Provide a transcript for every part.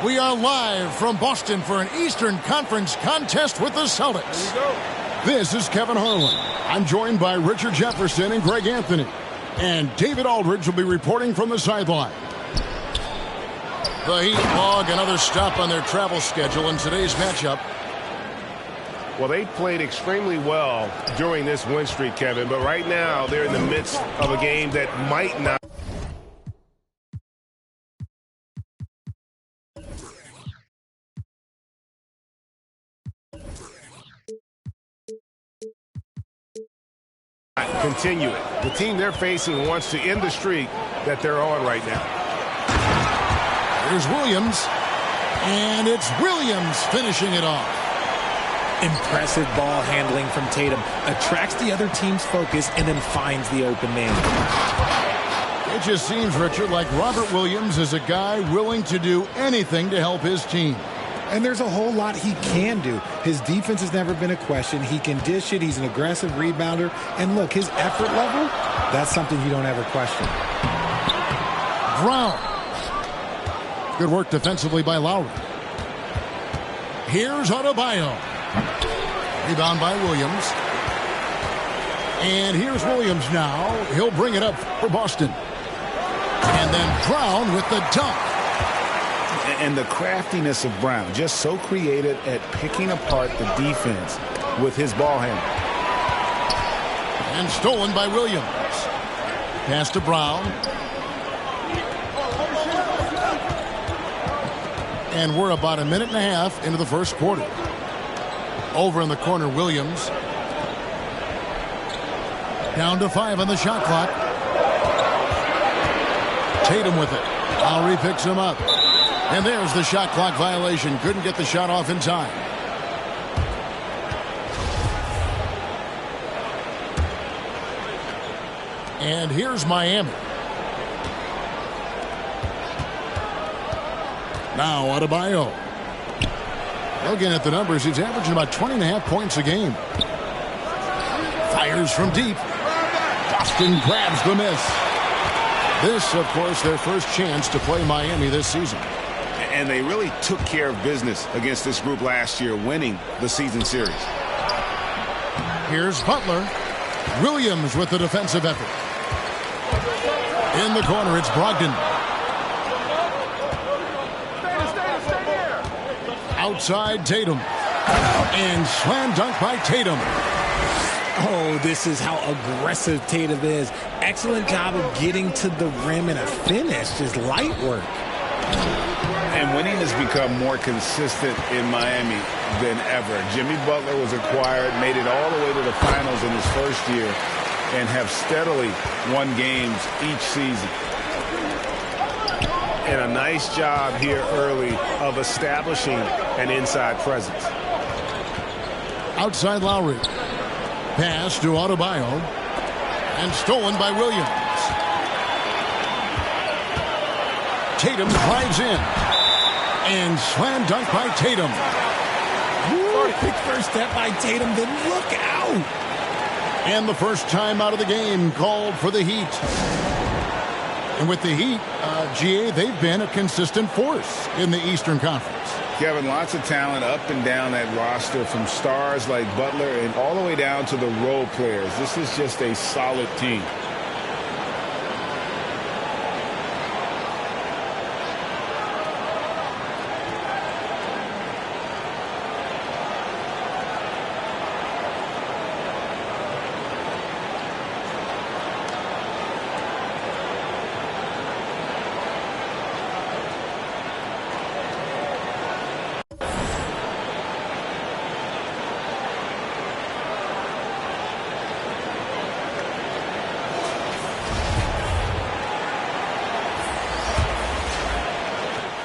We are live from Boston for an Eastern Conference contest with the Celtics. This is Kevin Harlan. I'm joined by Richard Jefferson and Greg Anthony. And David Aldridge will be reporting from the sideline. The Heat log another stop on their travel schedule in today's matchup. Well, they played extremely well during this win streak, Kevin, but right now they're in the midst of a game that might not. Continue it. The team they're facing wants to end the streak that they're on right now. Here's Williams, and it's Williams finishing it off. Impressive ball handling from Tatum. Attracts the other team's focus and then finds the open man. It just seems, Richard, like Robert Williams is a guy willing to do anything to help his team. And there's a whole lot he can do. His defense has never been a question. He can dish it. He's an aggressive rebounder. And look, his effort level, that's something you don't ever question. Brown. Good work defensively by Lowry. Here's Adebayo. Rebound by Williams. And here's Williams now. He'll bring it up for Boston. And then Brown with the dunk. And the craftiness of Brown, just so creative at picking apart the defense with his ball handle. And stolen by Williams. Pass to Brown. And we're about a minute and a half into the first quarter. Over in the corner, Williams. Down to 5 on the shot clock. Tatum with it. Lowry picks him up. And there's the shot clock violation. Couldn't get the shot off in time. And here's Miami. Now Adebayo. Looking at the numbers, he's averaging about 20.5 points a game. Fires from deep. Boston grabs the miss. This, of course, their first chance to play Miami this season. And they really took care of business against this group last year, winning the season series. Here's Butler. Williams with the defensive effort. In the corner, it's Brogdon. Outside Tatum. And slam dunk by Tatum. Oh, this is how aggressive Tatum is. Excellent job of getting to the rim and a finish. Just light work. And winning has become more consistent in Miami than ever. Jimmy Butler was acquired, made it all the way to the finals in his first year, and have steadily won games each season. And a nice job here early of establishing an inside presence. Outside Lowry. Pass to Adebayo. And stolen by Williams. Tatum drives in. And slam dunk by Tatum. Ooh, quick first step by Tatum, then look out. And the first time out of the game called for the Heat. And with the Heat, GA, they've been a consistent force in the Eastern Conference. Kevin, lots of talent up and down that roster, from stars like Butler and all the way down to the role players. This is just a solid team.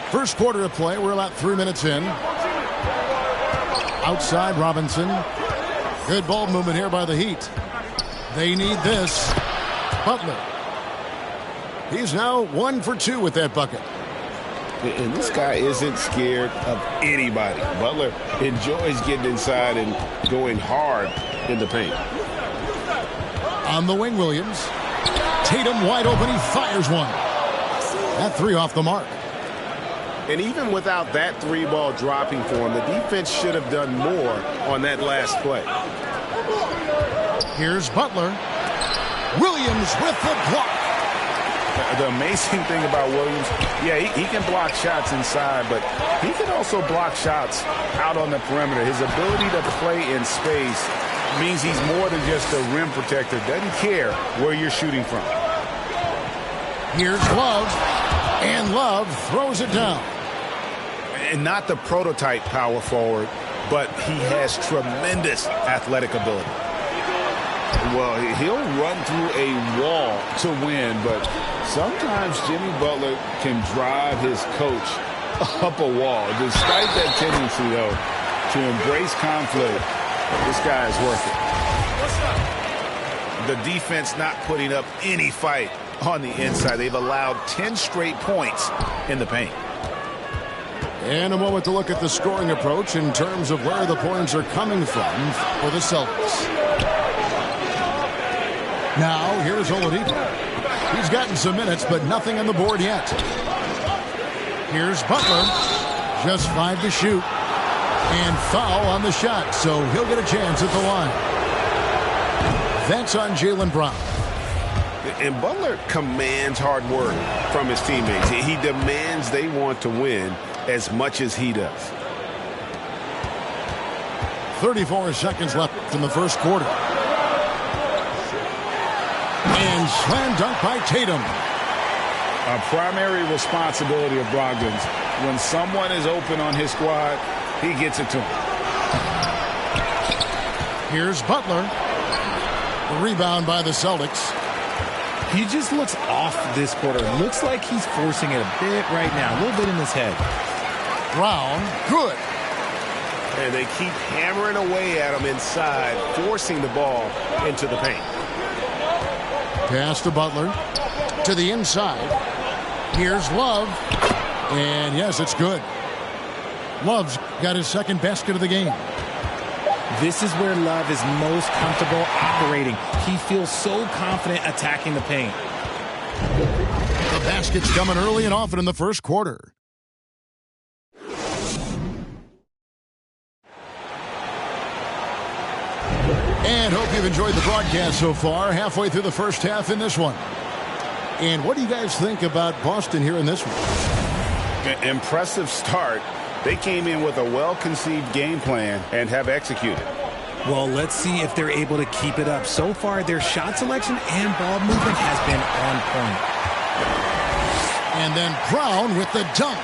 First quarter of play, we're about 3 minutes in. Outside Robinson. Good ball movement here by the Heat. They need this. Butler. He's now 1 for 2 with that bucket. And this guy isn't scared of anybody. Butler enjoys getting inside and going hard in the paint. On the wing, Williams. Tatum wide open. He fires one. That 3 off the mark. And even without that three-ball dropping for him, the defense should have done more on that last play. Here's Butler. Williams with the block. The amazing thing about Williams, yeah, he can block shots inside, but he can also block shots out on the perimeter. His ability to play in space means he's more than just a rim protector. Doesn't care where you're shooting from. Here's Love, and Love throws it down. And not the prototype power forward, but he has tremendous athletic ability. Well, he'll run through a wall to win, but sometimes Jimmy Butler can drive his coach up a wall. Despite that tendency, though, to embrace conflict, this guy is worth it. The defense not putting up any fight on the inside. They've allowed 10 straight points in the paint. And a moment to look at the scoring approach in terms of where the points are coming from for the Celtics. Now, here's Oladipo. He's gotten some minutes, but nothing on the board yet. Here's Butler. Just 5 to shoot. And foul on the shot, so he'll get a chance at the line. That's on Jaylen Brown. And Butler commands hard work from his teammates. He demands they want to win as much as he does. 34 seconds left in the first quarter. And slam dunk by Tatum. A primary responsibility of Brogdon's. When someone is open on his squad, he gets it to him. Here's Butler. The rebound by the Celtics. He just looks off this quarter. Looks like he's forcing it a bit right now. A little bit in his head. Brown, good. And they keep hammering away at him inside, forcing the ball into the paint. Pass to Butler. To the inside. Here's Love. And yes, it's good. Love's got his second basket of the game. This is where Love is most comfortable operating. He feels so confident attacking the paint. The basket's coming early and often in the first quarter. And hope you've enjoyed the broadcast so far. Halfway through the first half in this one. And what do you guys think about Boston here in this one? Impressive start. They came in with a well-conceived game plan and have executed. Well, let's see if they're able to keep it up. So far, their shot selection and ball movement has been on point. And then Brown with the dunk.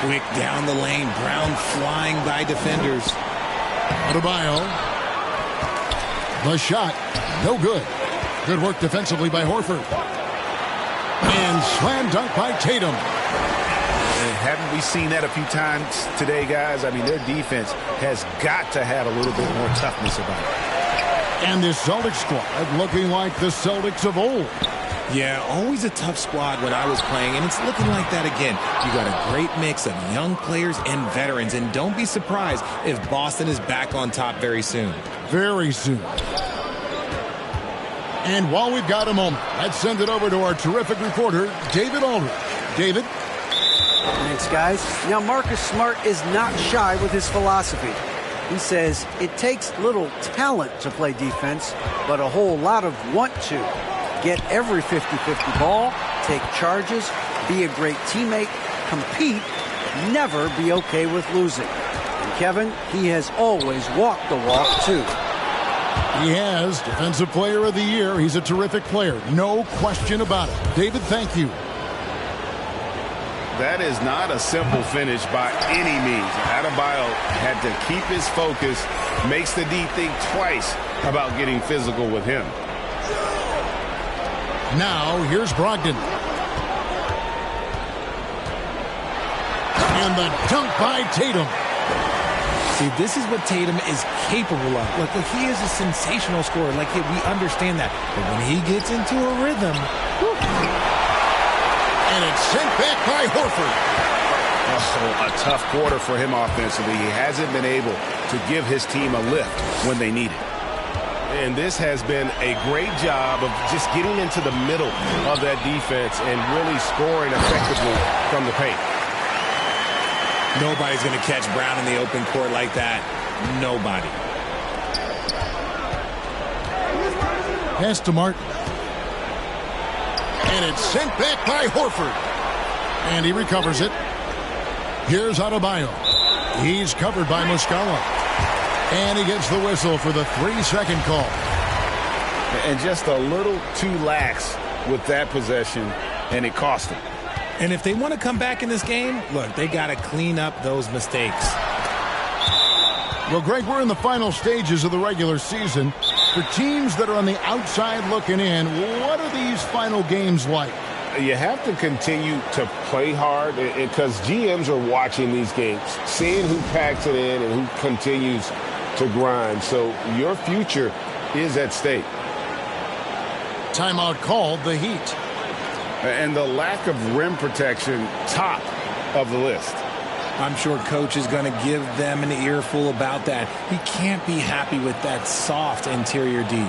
Quick down the lane. Brown flying by defenders. Adebayo. The shot. No good. Good work defensively by Horford. And slam dunk by Tatum. Haven't we seen that a few times today, guys? I mean, their defense has got to have a little bit more toughness about it. And this Celtics squad looking like the Celtics of old. Yeah, always a tough squad when I was playing, and it's looking like that again. You got a great mix of young players and veterans, and don't be surprised if Boston is back on top very soon. Very soon. And while we've got a moment, let's send it over to our terrific reporter, David Aldridge. David? Thanks, guys. Now, Marcus Smart is not shy with his philosophy. He says it takes little talent to play defense, but a whole lot of want to. Get every 50-50 ball, take charges, be a great teammate, compete, never be okay with losing. And Kevin, he has always walked the walk, too. He has. Defensive Player of the Year. He's a terrific player. No question about it. David, thank you. That is not a simple finish by any means. Adebayo had to keep his focus, makes the D think twice about getting physical with him. Now, here's Brogdon. And the dunk by Tatum. See, this is what Tatum is capable of. Look, he is a sensational scorer. Like, we understand that. But when he gets into a rhythm... Whew. And it's sent back by Horford. Oh, a tough quarter for him offensively. He hasn't been able to give his team a lift when they need it. And this has been a great job of just getting into the middle of that defense and really scoring effectively from the paint. Nobody's going to catch Brown in the open court like that. Nobody. Pass to Martin. And it's sent back by Horford. And he recovers it. Here's Adebayo. He's covered by Muscala. And he gets the whistle for the 3-second call. And just a little too lax with that possession, and it cost him. And if they want to come back in this game, look, they got to clean up those mistakes. Well, Greg, we're in the final stages of the regular season. For teams that are on the outside looking in, what are these final games like? You have to continue to play hard because GMs are watching these games, seeing who packs it in and who continues to grind. So your future is at stake. Timeout called, the Heat. And the lack of rim protection, top of the list. I'm sure coach is going to give them an earful about that. He can't be happy with that soft interior D.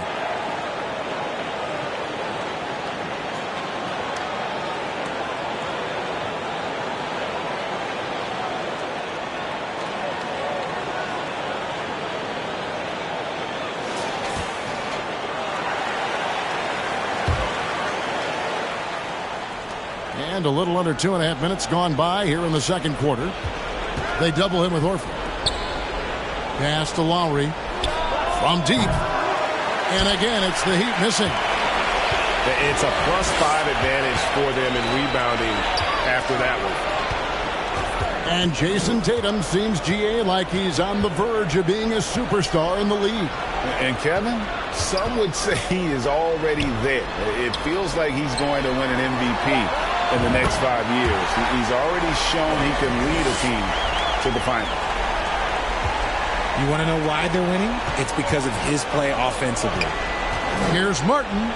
And a little under 2.5 minutes gone by here in the second quarter. They double him with Horford. Pass to Lowry. From deep. And again, it's the Heat missing. It's a +5 advantage for them in rebounding after that one. And Jason Tatum seems, GA, like he's on the verge of being a superstar in the league. And Kevin, some would say he is already there. It feels like he's going to win an MVP in the next 5 years. He's already shown he can lead a team to the final. You want to know why they're winning? It's because of his play offensively. Here's Martin.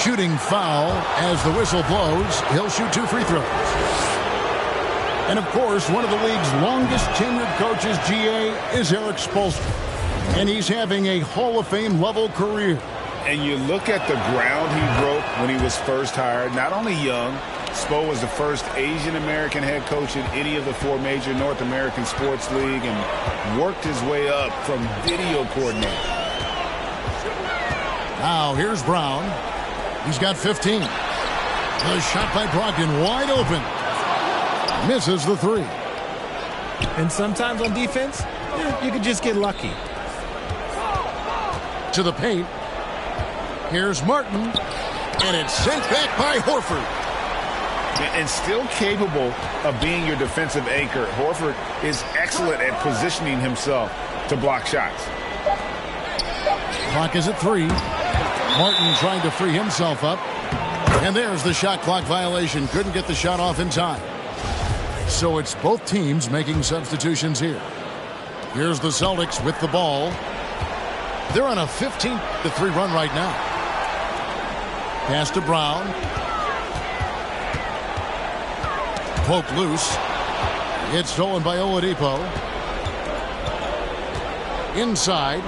Shooting foul as the whistle blows. He'll shoot 2 free throws. And, of course, one of the league's longest tenured coaches, GA, is Eric Spoelstra. And he's having a Hall of Fame level career. And you look at the ground he broke when he was first hired. Not only young, Spo was the first Asian-American head coach in any of the 4 major North American sports league and worked his way up from video coordinator. Now here's Brown. He's got 15. The shot by Brogdon wide open. Misses the 3. And sometimes on defense, you could just get lucky. To the paint. Here's Martin, and it's sent back by Horford. And still capable of being your defensive anchor, Horford is excellent at positioning himself to block shots. Clock is at 3. Martin trying to free himself up. And there's the shot clock violation. Couldn't get the shot off in time. So it's both teams making substitutions here. Here's the Celtics with the ball. They're on a 15-3 run right now. Pass to Brown. Poke loose. It's stolen by Oladipo. Inside.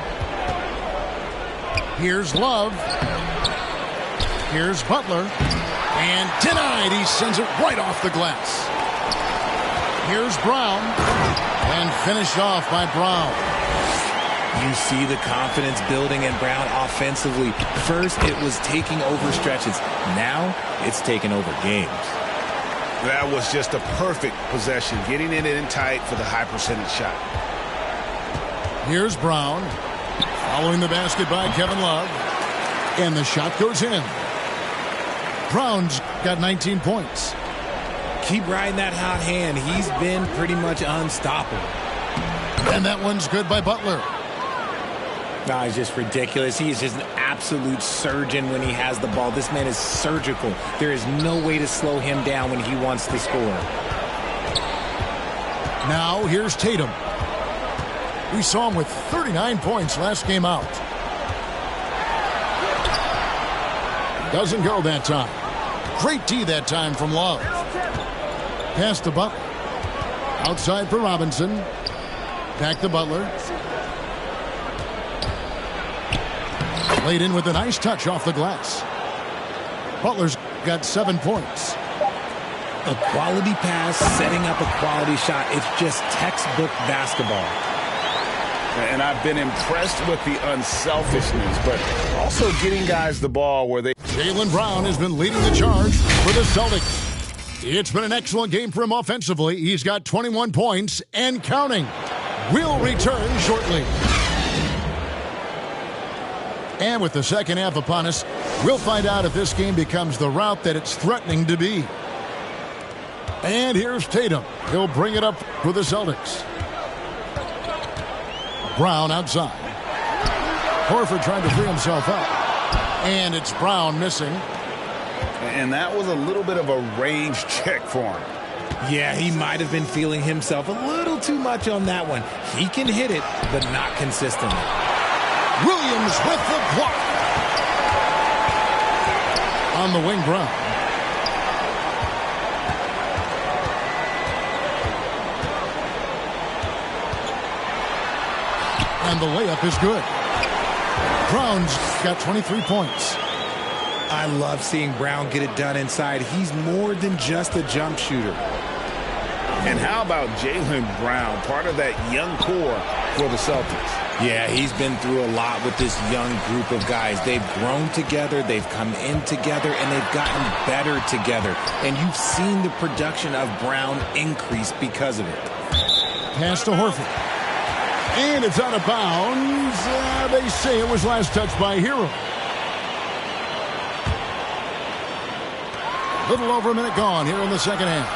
Here's Love. Here's Butler. And denied. He sends it right off the glass. Here's Brown. And finished off by Brown. You see the confidence building in Brown offensively. First, it was taking over stretches. Now, it's taking over games. That was just a perfect possession, getting it in tight for the high percentage shot. Here's Brown. Following the basket by Kevin Love. And the shot goes in. Brown's got 19 points. Keep riding that hot hand. He's been pretty much unstoppable. And that one's good by Butler. No, it's just ridiculous. He is just an absolute surgeon when he has the ball. This man is surgical. There is no way to slow him down when he wants to score. Now here's Tatum. We saw him with 39 points last game out. Doesn't go that time. Great D that time from Love. Pass to Butler. Outside for Robinson. Back to Butler. Laid in with a nice touch off the glass. Butler's got 7 points. A quality pass, setting up a quality shot. It's just textbook basketball. And I've been impressed with the unselfishness, but also getting guys the ball where they... Jaylen Brown has been leading the charge for the Celtics. It's been an excellent game for him offensively. He's got 21 points and counting. We'll return shortly. And with the second half upon us, we'll find out if this game becomes the rout that it's threatening to be. And here's Tatum. He'll bring it up for the Celtics. Brown outside. Horford trying to free himself up. And it's Brown missing. And that was a little bit of a range check for him. Yeah, he might have been feeling himself a little too much on that one. He can hit it, but not consistently. Williams with the block. On the wing, Brown. And the layup is good. Brown's got 23 points. I love seeing Brown get it done inside. He's more than just a jump shooter. And how about Jaylen Brown, part of that young core for the Celtics? Yeah, he's been through a lot with this young group of guys. They've grown together, they've come in together, and they've gotten better together. And you've seen the production of Brown increase because of it. Pass to Horford. And it's out of bounds. They say it was last touched by Hero. Little over a minute gone here in the second half.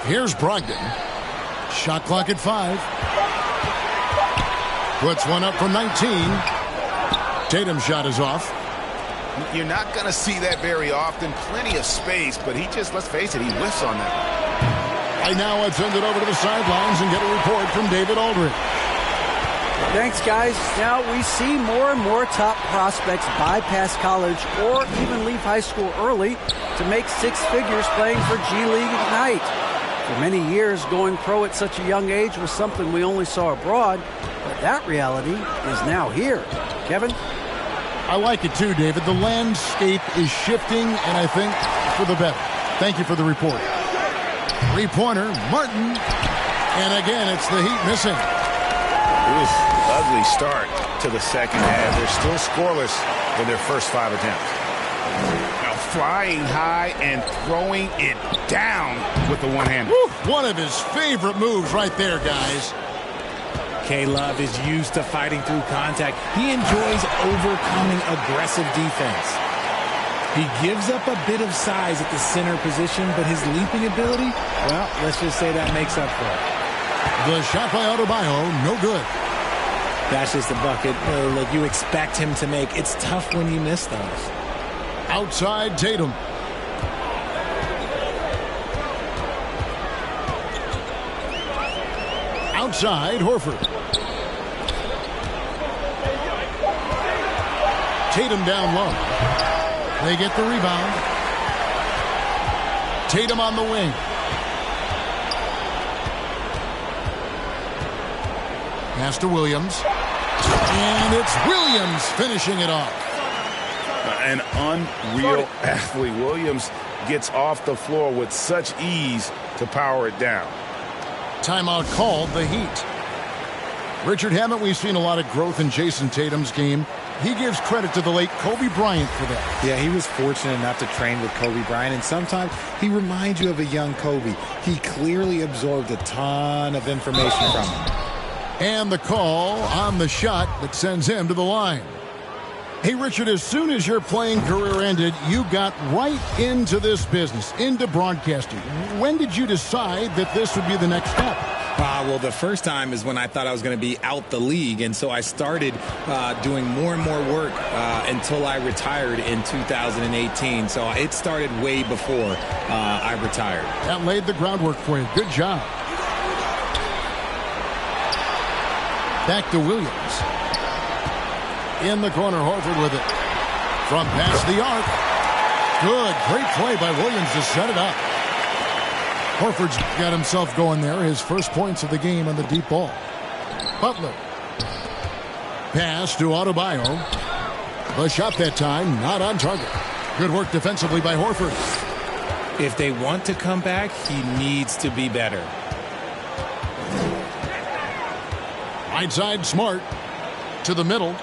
Here's Brogdon. Shot clock at 5. Puts one up from 19. Tatum's shot is off. You're not going to see that very often. Plenty of space, but he just, let's face it, he whiffs on that. Right now, let's send it over to the sidelines and get a report from David Aldridge. Thanks, guys. Now we see more and more top prospects bypass college or even leave high school early to make six figures playing for G League Ignite. For many years, going pro at such a young age was something we only saw abroad, but that reality is now here. Kevin? I like it too, David. The landscape is shifting, and I think for the better. Thank you for the report. Three-pointer, Martin. And again, it's the Heat missing. It was an ugly start to the second half. They're still scoreless in their first 5 attempts. Now flying high and throwing it down with the one-hander. One of his favorite moves right there, guys. K-Love is used to fighting through contact. He enjoys overcoming aggressive defense. He gives up a bit of size at the center position, but his leaping ability, well, let's just say that makes up for it. The shot by Adebayo, no good. That's just a bucket like you expect him to make. It's tough when you miss those. Outside Tatum. Outside Horford. Tatum down low. They get the rebound. Tatum on the wing. Pass to Williams. And it's Williams finishing it off. An unreal athlete. Williams gets off the floor with such ease to power it down. Timeout called, the Heat. Richard, haven't we seen a lot of growth in Jason Tatum's game? He gives credit to the late Kobe Bryant for that. Yeah, he was fortunate enough to train with Kobe Bryant, and sometimes he reminds you of a young Kobe. He clearly absorbed a ton of information from him. And the call on the shot that sends him to the line. Hey, Richard, as soon as your playing career ended, you got right into this business, into broadcasting. When did you decide that this would be the next step? Well, the first time is when I thought I was going to be out the league, and so I started doing more and more work until I retired in 2018. So it started way before I retired. That laid the groundwork for you. Good job. Back to Williams. In the corner, Horford with it. From past the arc. Good, great play by Williams to set it up. Horford's got himself going there. His first points of the game on the deep ball. Butler. Pass to Adebayo. The shot that time not on target. Good work defensively by Horford. If they want to come back, he needs to be better. Right side, Smart. To the middle.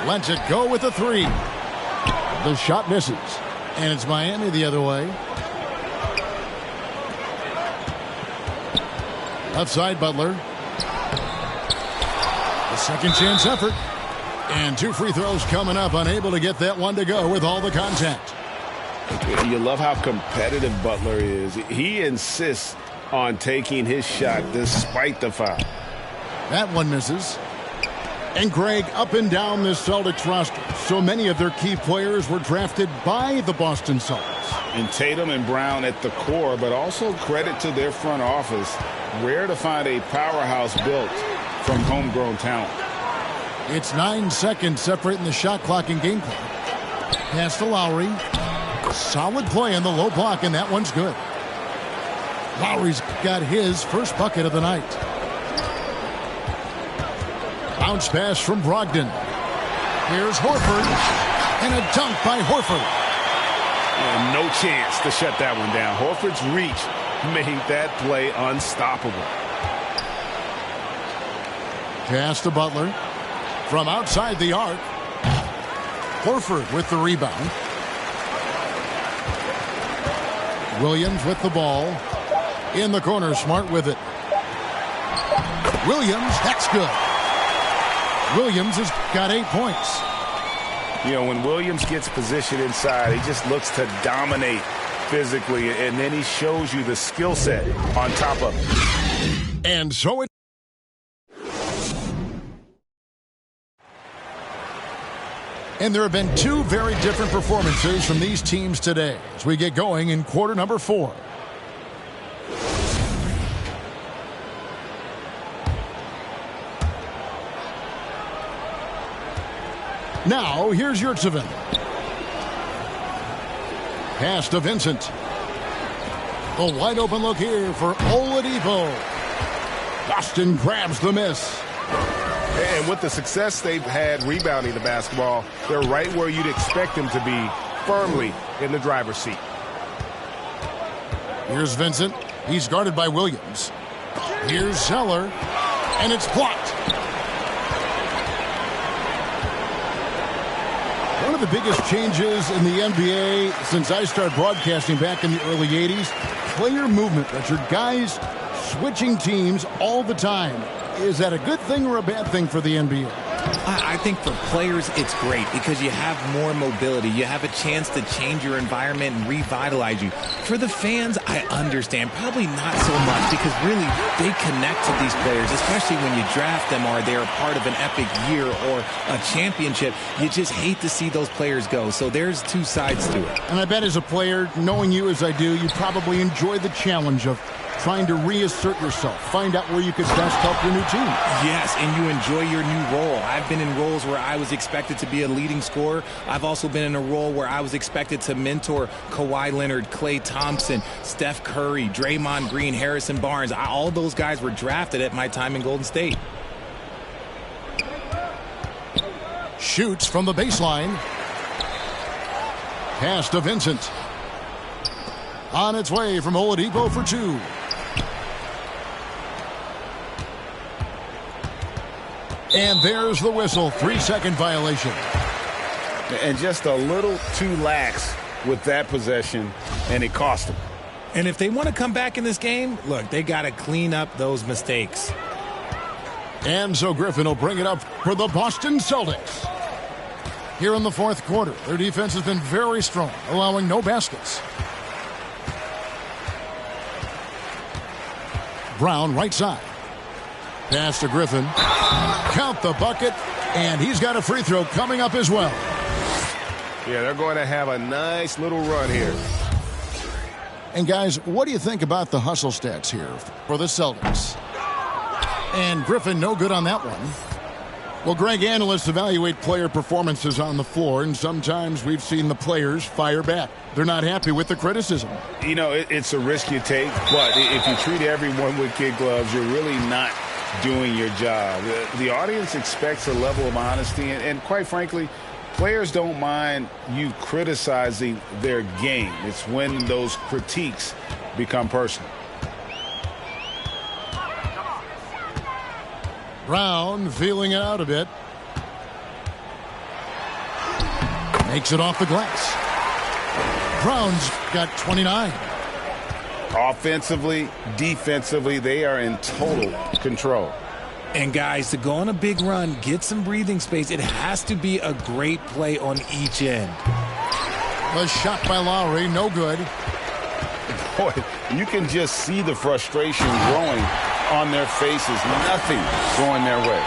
Lets it go with the three. The shot misses. And it's Miami the other way. Left side, Butler. A second chance effort. And 2 free throws coming up. Unable to get that one to go with all the contact. You love how competitive Butler is. He insists on taking his shot despite the foul. That one misses. And Greg, up and down this Celtics roster, so many of their key players were drafted by the Boston Celtics. And Tatum and Brown at the core, but also credit to their front office. Rare to find a powerhouse built from homegrown talent. It's 9 seconds separating the shot clock and game clock. Pass to Lowry. Solid play in the low block, and that one's good. Lowry's got his first bucket of the night. Bounce pass from Brogdon. Here's Horford. And a dunk by Horford. And no chance to shut that one down. Horford's reach made that play unstoppable. Pass to Butler. From outside the arc. Horford with the rebound. Williams with the ball. In the corner, Smart with it. Williams, that's good. Williams has got 8 points. You know, when Williams gets positioned inside, he just looks to dominate physically, and then he shows you the skill set on top of it. And so it. And there have been 2 very different performances from these teams today as we get going in quarter number 4. Now, here's Yurtseven. Pass to Vincent. A wide open look here for Oladipo. Boston grabs the miss. And with the success they've had rebounding the basketball, they're right where you'd expect them to be, firmly in the driver's seat. Here's Vincent. He's guarded by Williams. Here's Zeller. And it's blocked. One of the biggest changes in the NBA since I started broadcasting back in the early 80s, player movement, Richard. Guys switching teams all the time. Is that a good thing or a bad thing for the NBA? I think for players, it's great because you have more mobility. You have a chance to change your environment and revitalize you. For the fans, I understand. Probably not so much because really they connect to these players, especially when you draft them or they're a part of an epic year or a championship. You just hate to see those players go. So there's 2 sides to it. And I bet as a player, knowing you as I do, you probably enjoy the challenge of trying to reassert yourself, find out where you could best help your new team. Yes, and you enjoy your new role. I've been in roles where I was expected to be a leading scorer. I've also been in a role where I was expected to mentor Kawhi Leonard, Klay Thompson, Steph Curry, Draymond Green, Harrison Barnes. All those guys were drafted at my time in Golden State. Shoots from the baseline. Pass to Vincent. On its way from Oladipo for 2. And there's the whistle. 3-second violation. And just a little too lax with that possession, and it cost them. And if they want to come back in this game, look, they got to clean up those mistakes. And so Griffin will bring it up for the Boston Celtics. Here in the 4th quarter, their defense has been very strong, allowing no baskets. Brown, right side. Pass to Griffin. Count the bucket, and he's got a free throw coming up as well. Yeah, they're going to have a nice little run here. And guys, what do you think about the hustle stats here for the Celtics? And Griffin, no good on that one. Well, Greg, analysts evaluate player performances on the floor, and sometimes we've seen the players fire back. They're not happy with the criticism. You know, it's a risk you take, but if you treat everyone with kid gloves, you're really not doing your job. The audience expects a level of honesty, and quite frankly, Players don't mind you criticizing their game. It's when those critiques become personal. Brown feeling it out a bit. Makes it off the glass. Brown's got 29. Offensively, defensively, they are in total control. And guys, to go on a big run, get some breathing space, it has to be a great play on each end. A shot by Lowry, no good. Boy, you can just see the frustration growing on their faces. Nothing going their way.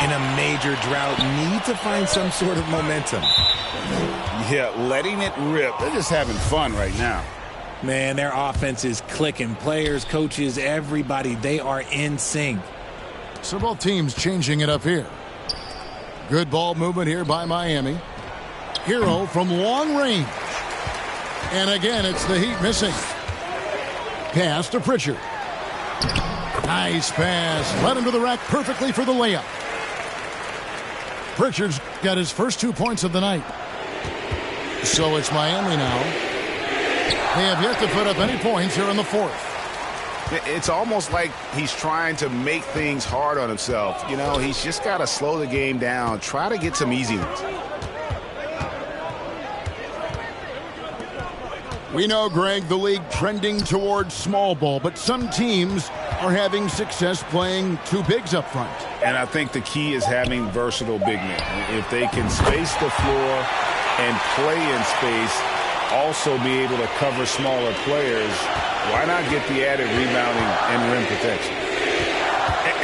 In a major drought, need to find some sort of momentum. Yeah, letting it rip. They're just having fun right now. Man, their offense is clicking. Players, coaches, everybody, they are in sync. So both teams changing it up here. Good ball movement here by Miami. Hero from long range. And again, it's the Heat missing. Pass to Pritchard. Nice pass. Led him to the rack perfectly for the layup. Pritchard's got his first 2 points of the night. So it's Miami now. They have yet to put up any points here in the fourth. It's almost like he's trying to make things hard on himself. You know, he's just got to slow the game down, try to get some easy ones. We know, Greg, the league trending towards small ball, but some teams are having success playing two bigs up front. And I think the key is having versatile big men. If they can space the floor and play in space, also be able to cover smaller players, why not get the added rebounding and rim protection?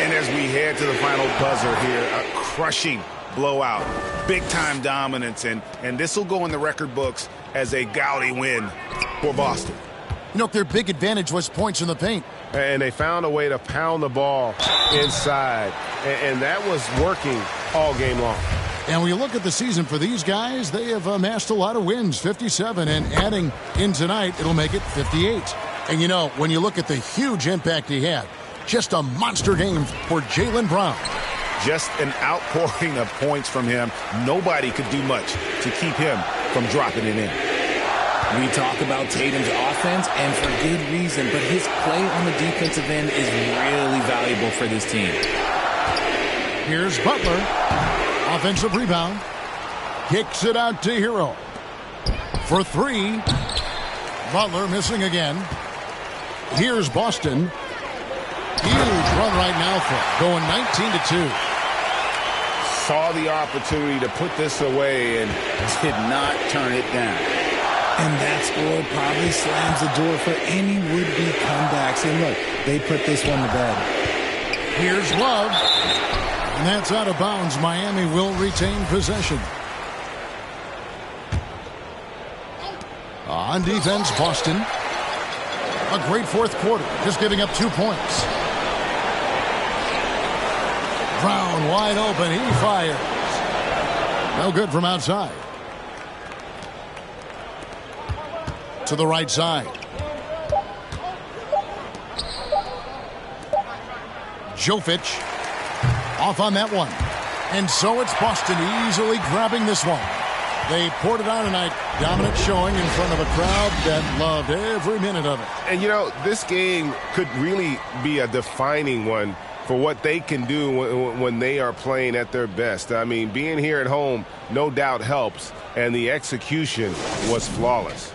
And as we head to the final buzzer here, a crushing blowout, big-time dominance, and this will go in the record books as a gaudy win for Boston. You know, their big advantage was points in the paint. And they found a way to pound the ball inside, and that was working all game long. And when you look at the season for these guys, they have amassed a lot of wins, 57, and adding in tonight, it'll make it 58. And you know, when you look at the huge impact he had, just a monster game for Jaylen Brown. Just an outpouring of points from him. Nobody could do much to keep him from dropping it in. We talk about Tatum's offense, and for good reason, but his play on the defensive end is really valuable for this team. Here's Butler. Offensive rebound. Kicks it out to Hero. For three. Butler missing again. Here's Boston. Huge run right now for going 19-2. Saw the opportunity to put this away and did not turn it down. And that score probably slams the door for any would-be comebacks. And look, they put this one to bed. Here's Love. And that's out of bounds. Miami will retain possession. On defense, Boston. A great fourth quarter, just giving up 2 points. Brown wide open. He fires. No good from outside. To the right side. Jovic off on that one. And so it's Boston easily grabbing this one. They poured it on tonight. Dominant showing in front of a crowd that loved every minute of it. And, you know, this game could really be a defining one for what they can do when they are playing at their best. I mean, being here at home no doubt helps, and the execution was flawless.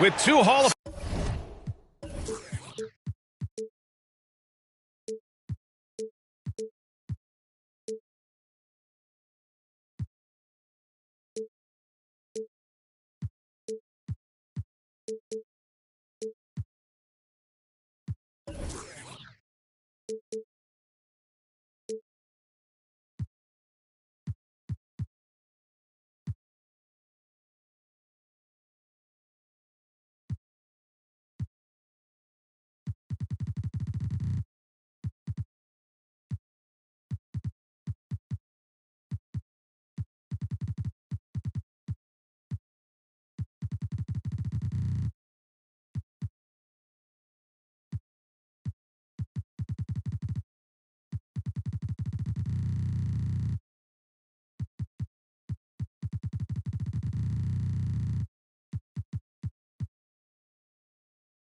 with 2 Hall of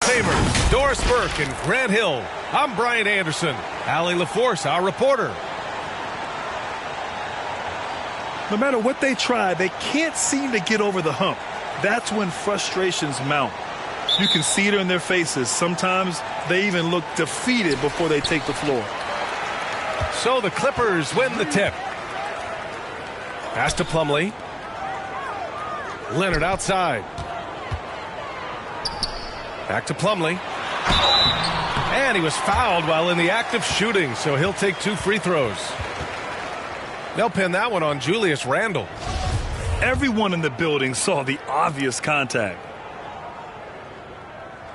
Favors, Doris Burke and Grant Hill. I'm Brian Anderson. Allie LaForce, our reporter. No matter what they try, they can't seem to get over the hump. That's when frustrations mount. You can see it in their faces. Sometimes they even look defeated before they take the floor. So the Clippers win the tip. Pass to Plumlee. Leonard outside. Back to Plumlee. And he was fouled while in the act of shooting, so he'll take 2 free throws. They'll pin that one on Julius Randle. Everyone in the building saw the obvious contact.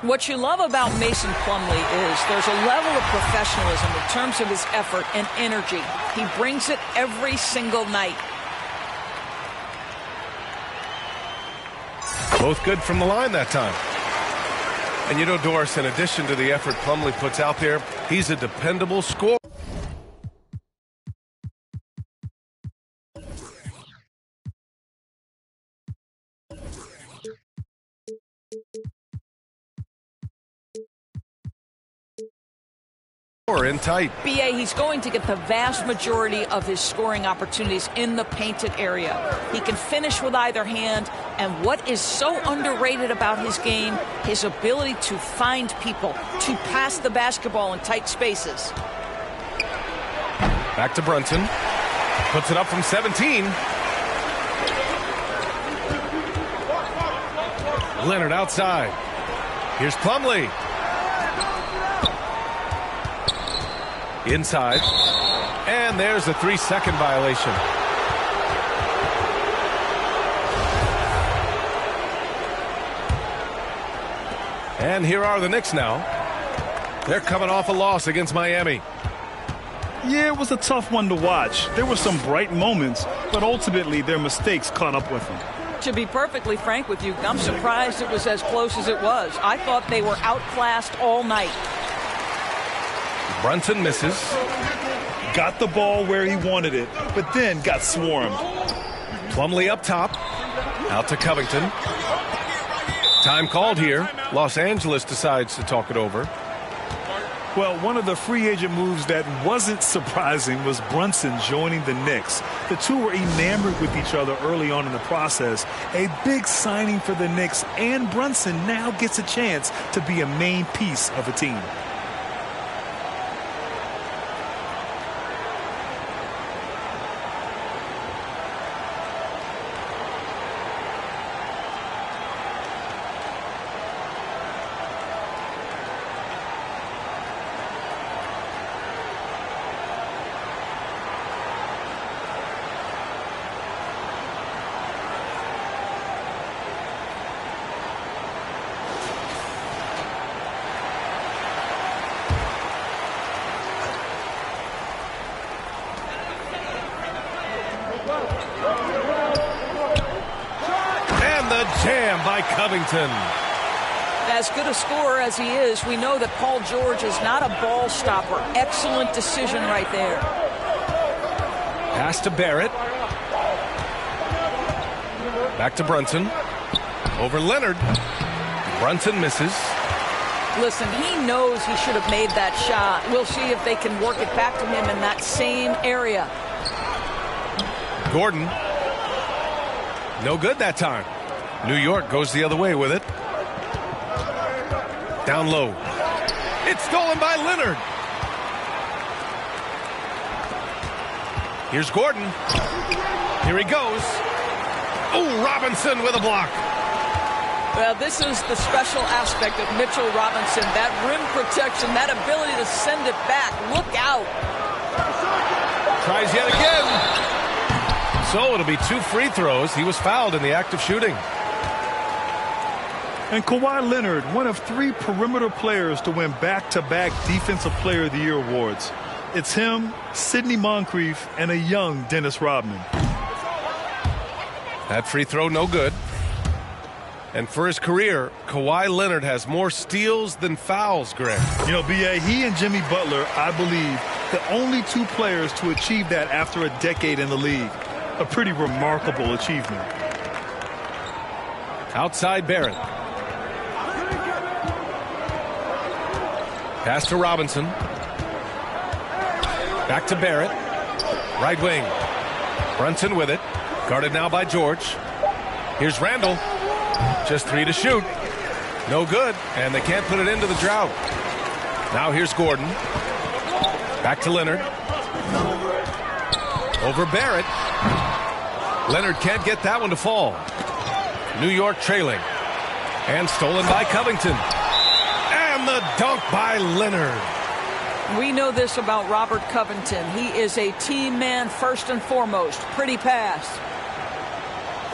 What you love about Mason Plumlee is there's a level of professionalism in terms of his effort and energy. He brings it every single night. Both good from the line that time. And you know, Doris, in addition to the effort Plumlee puts out there, he's a dependable scorer. In tight. BA, he's going to get the vast majority of his scoring opportunities in the painted area. He can finish with either hand, and what is so underrated about his game, his ability to find people, to pass the basketball in tight spaces. Back to Brunson. Puts it up from 17. Leonard outside. Here's Plumlee. Inside. And there's a 3-second violation. And here are the Knicks now. They're coming off a loss against Miami. Yeah, it was a tough one to watch. There were some bright moments, but ultimately their mistakes caught up with them. To be perfectly frank with you, I'm surprised it was as close as it was. I thought they were outclassed all night. Brunson misses. Got the ball where he wanted it, but then got swarmed. Plumlee up top. Out to Covington. Time called here. Los Angeles decides to talk it over. Well, one of the free agent moves that wasn't surprising was Brunson joining the Knicks. The two were enamored with each other early on in the process. A big signing for the Knicks, and Brunson now gets a chance to be a main piece of a team. Jam by Covington. As good a scorer as he is, we know that Paul George is not a ball stopper. Excellent decision right there. Pass to Barrett. Back to Brunson. Over Leonard. Brunson misses. Listen, he knows he should have made that shot. We'll see if they can work it back to him in that same area. Gordon. No good that time. New York goes the other way with it. Down low. It's stolen by Leonard. Here's Gordon. Here he goes. Oh, Robinson with a block. Well, this is the special aspect of Mitchell Robinson. That rim protection, that ability to send it back. Look out. Tries yet again. So it'll be 2 free throws. He was fouled in the act of shooting. And Kawhi Leonard, one of 3 perimeter players to win back-to-back Defensive Player of the Year awards. It's him, Sidney Moncrief, and a young Dennis Rodman. That free throw no good. And for his career, Kawhi Leonard has more steals than fouls, Greg. You know, B.A., he and Jimmy Butler, I believe, the only 2 players to achieve that after a decade in the league. A pretty remarkable achievement. Outside Barrett. Pass to Robinson. Back to Barrett. Right wing. Brunson with it. Guarded now by George. Here's Randall. Just 3 to shoot. No good. And they can't put it into the drought. Now here's Gordon. Back to Leonard. Over Barrett. Leonard can't get that one to fall. New York trailing. And stolen by Covington. And the dunk by Leonard. We know this about Robert Covington. He is a team man first and foremost. Pretty pass.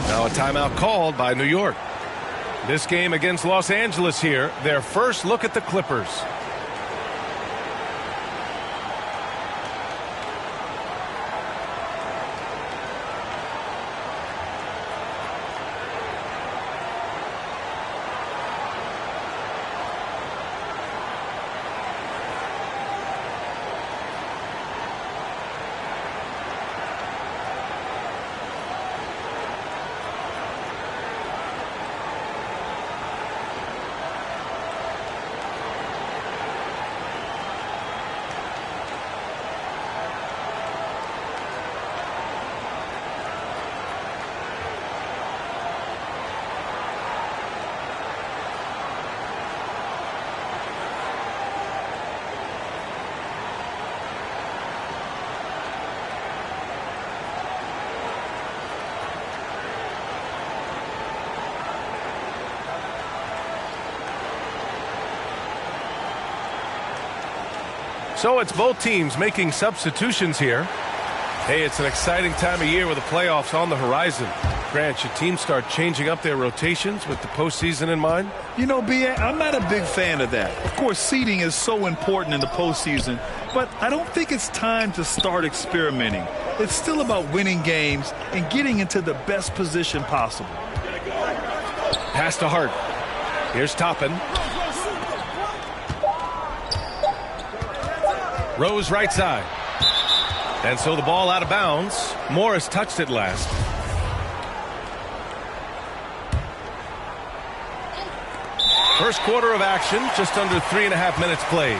Now a timeout called by New York. This game against Los Angeles here, their first look at the Clippers. So it's both teams making substitutions here. Hey, it's an exciting time of year with the playoffs on the horizon. Grant, should teams start changing up their rotations with the postseason in mind? You know, B.A., I'm not a big fan of that. Of course, seeding is so important in the postseason, but I don't think it's time to start experimenting. It's still about winning games and getting into the best position possible. Pass to Hart. Here's Toppin. Rose right side. And so the ball out of bounds. Morris touched it last. First quarter of action, just under 3.5 minutes played.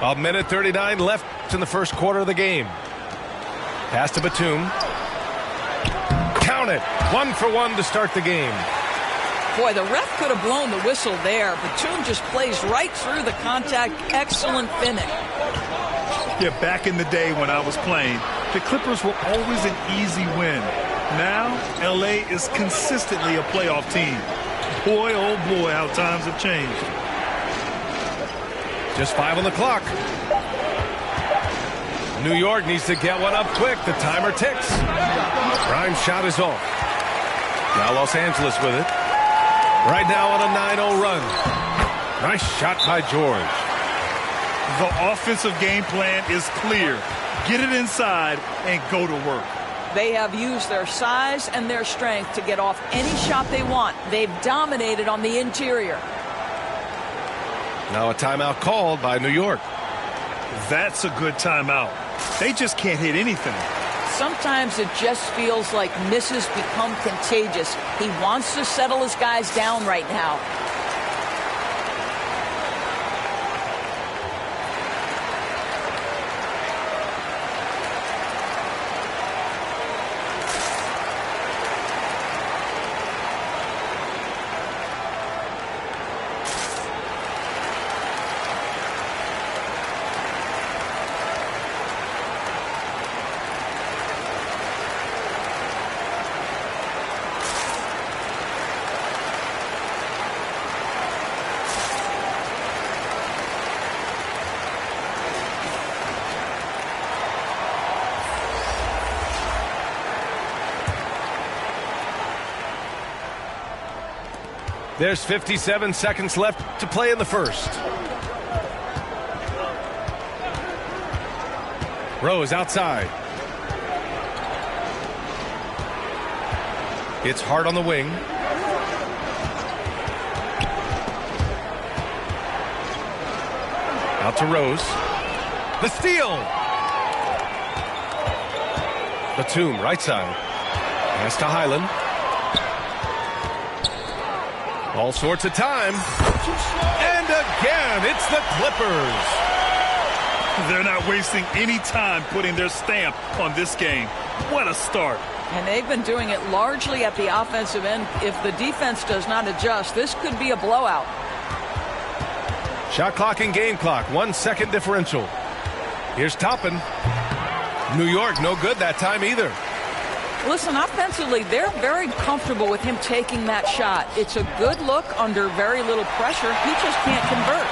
A minute 39 left in the first quarter of the game. Pass to Batum. Count it. 1 for 1 to start the game. Boy, the ref could have blown the whistle there. Batum just plays right through the contact. Excellent finish. Yeah, back in the day when I was playing, the Clippers were always an easy win. Now, L.A. is consistently a playoff team. Boy, oh boy, how times have changed. Just 5 on the clock. New York needs to get one up quick. The timer ticks. Grimes' shot is off. Now Los Angeles with it. Right now on a 9-0 run. Nice shot by George. The offensive game plan is clear. Get it inside and go to work. They have used their size and their strength to get off any shot they want. They've dominated on the interior. Now a timeout called by New York. That's a good timeout. They just can't hit anything. Sometimes it just feels like misses become contagious. He wants to settle his guys down right now. There's 57 seconds left to play in the first. Rose outside. It's Hart on the wing. Out to Rose. The steal. Batum, right side. Pass to Highland. All sorts of time. And again, it's the Clippers. They're not wasting any time putting their stamp on this game. What a start. And they've been doing it largely at the offensive end. If the defense does not adjust, this could be a blowout. Shot clock and game clock. 1 second differential. Here's Toppin. New York, no good that time either. Listen, offensively, they're very comfortable with him taking that shot. It's a good look under very little pressure. He just can't convert.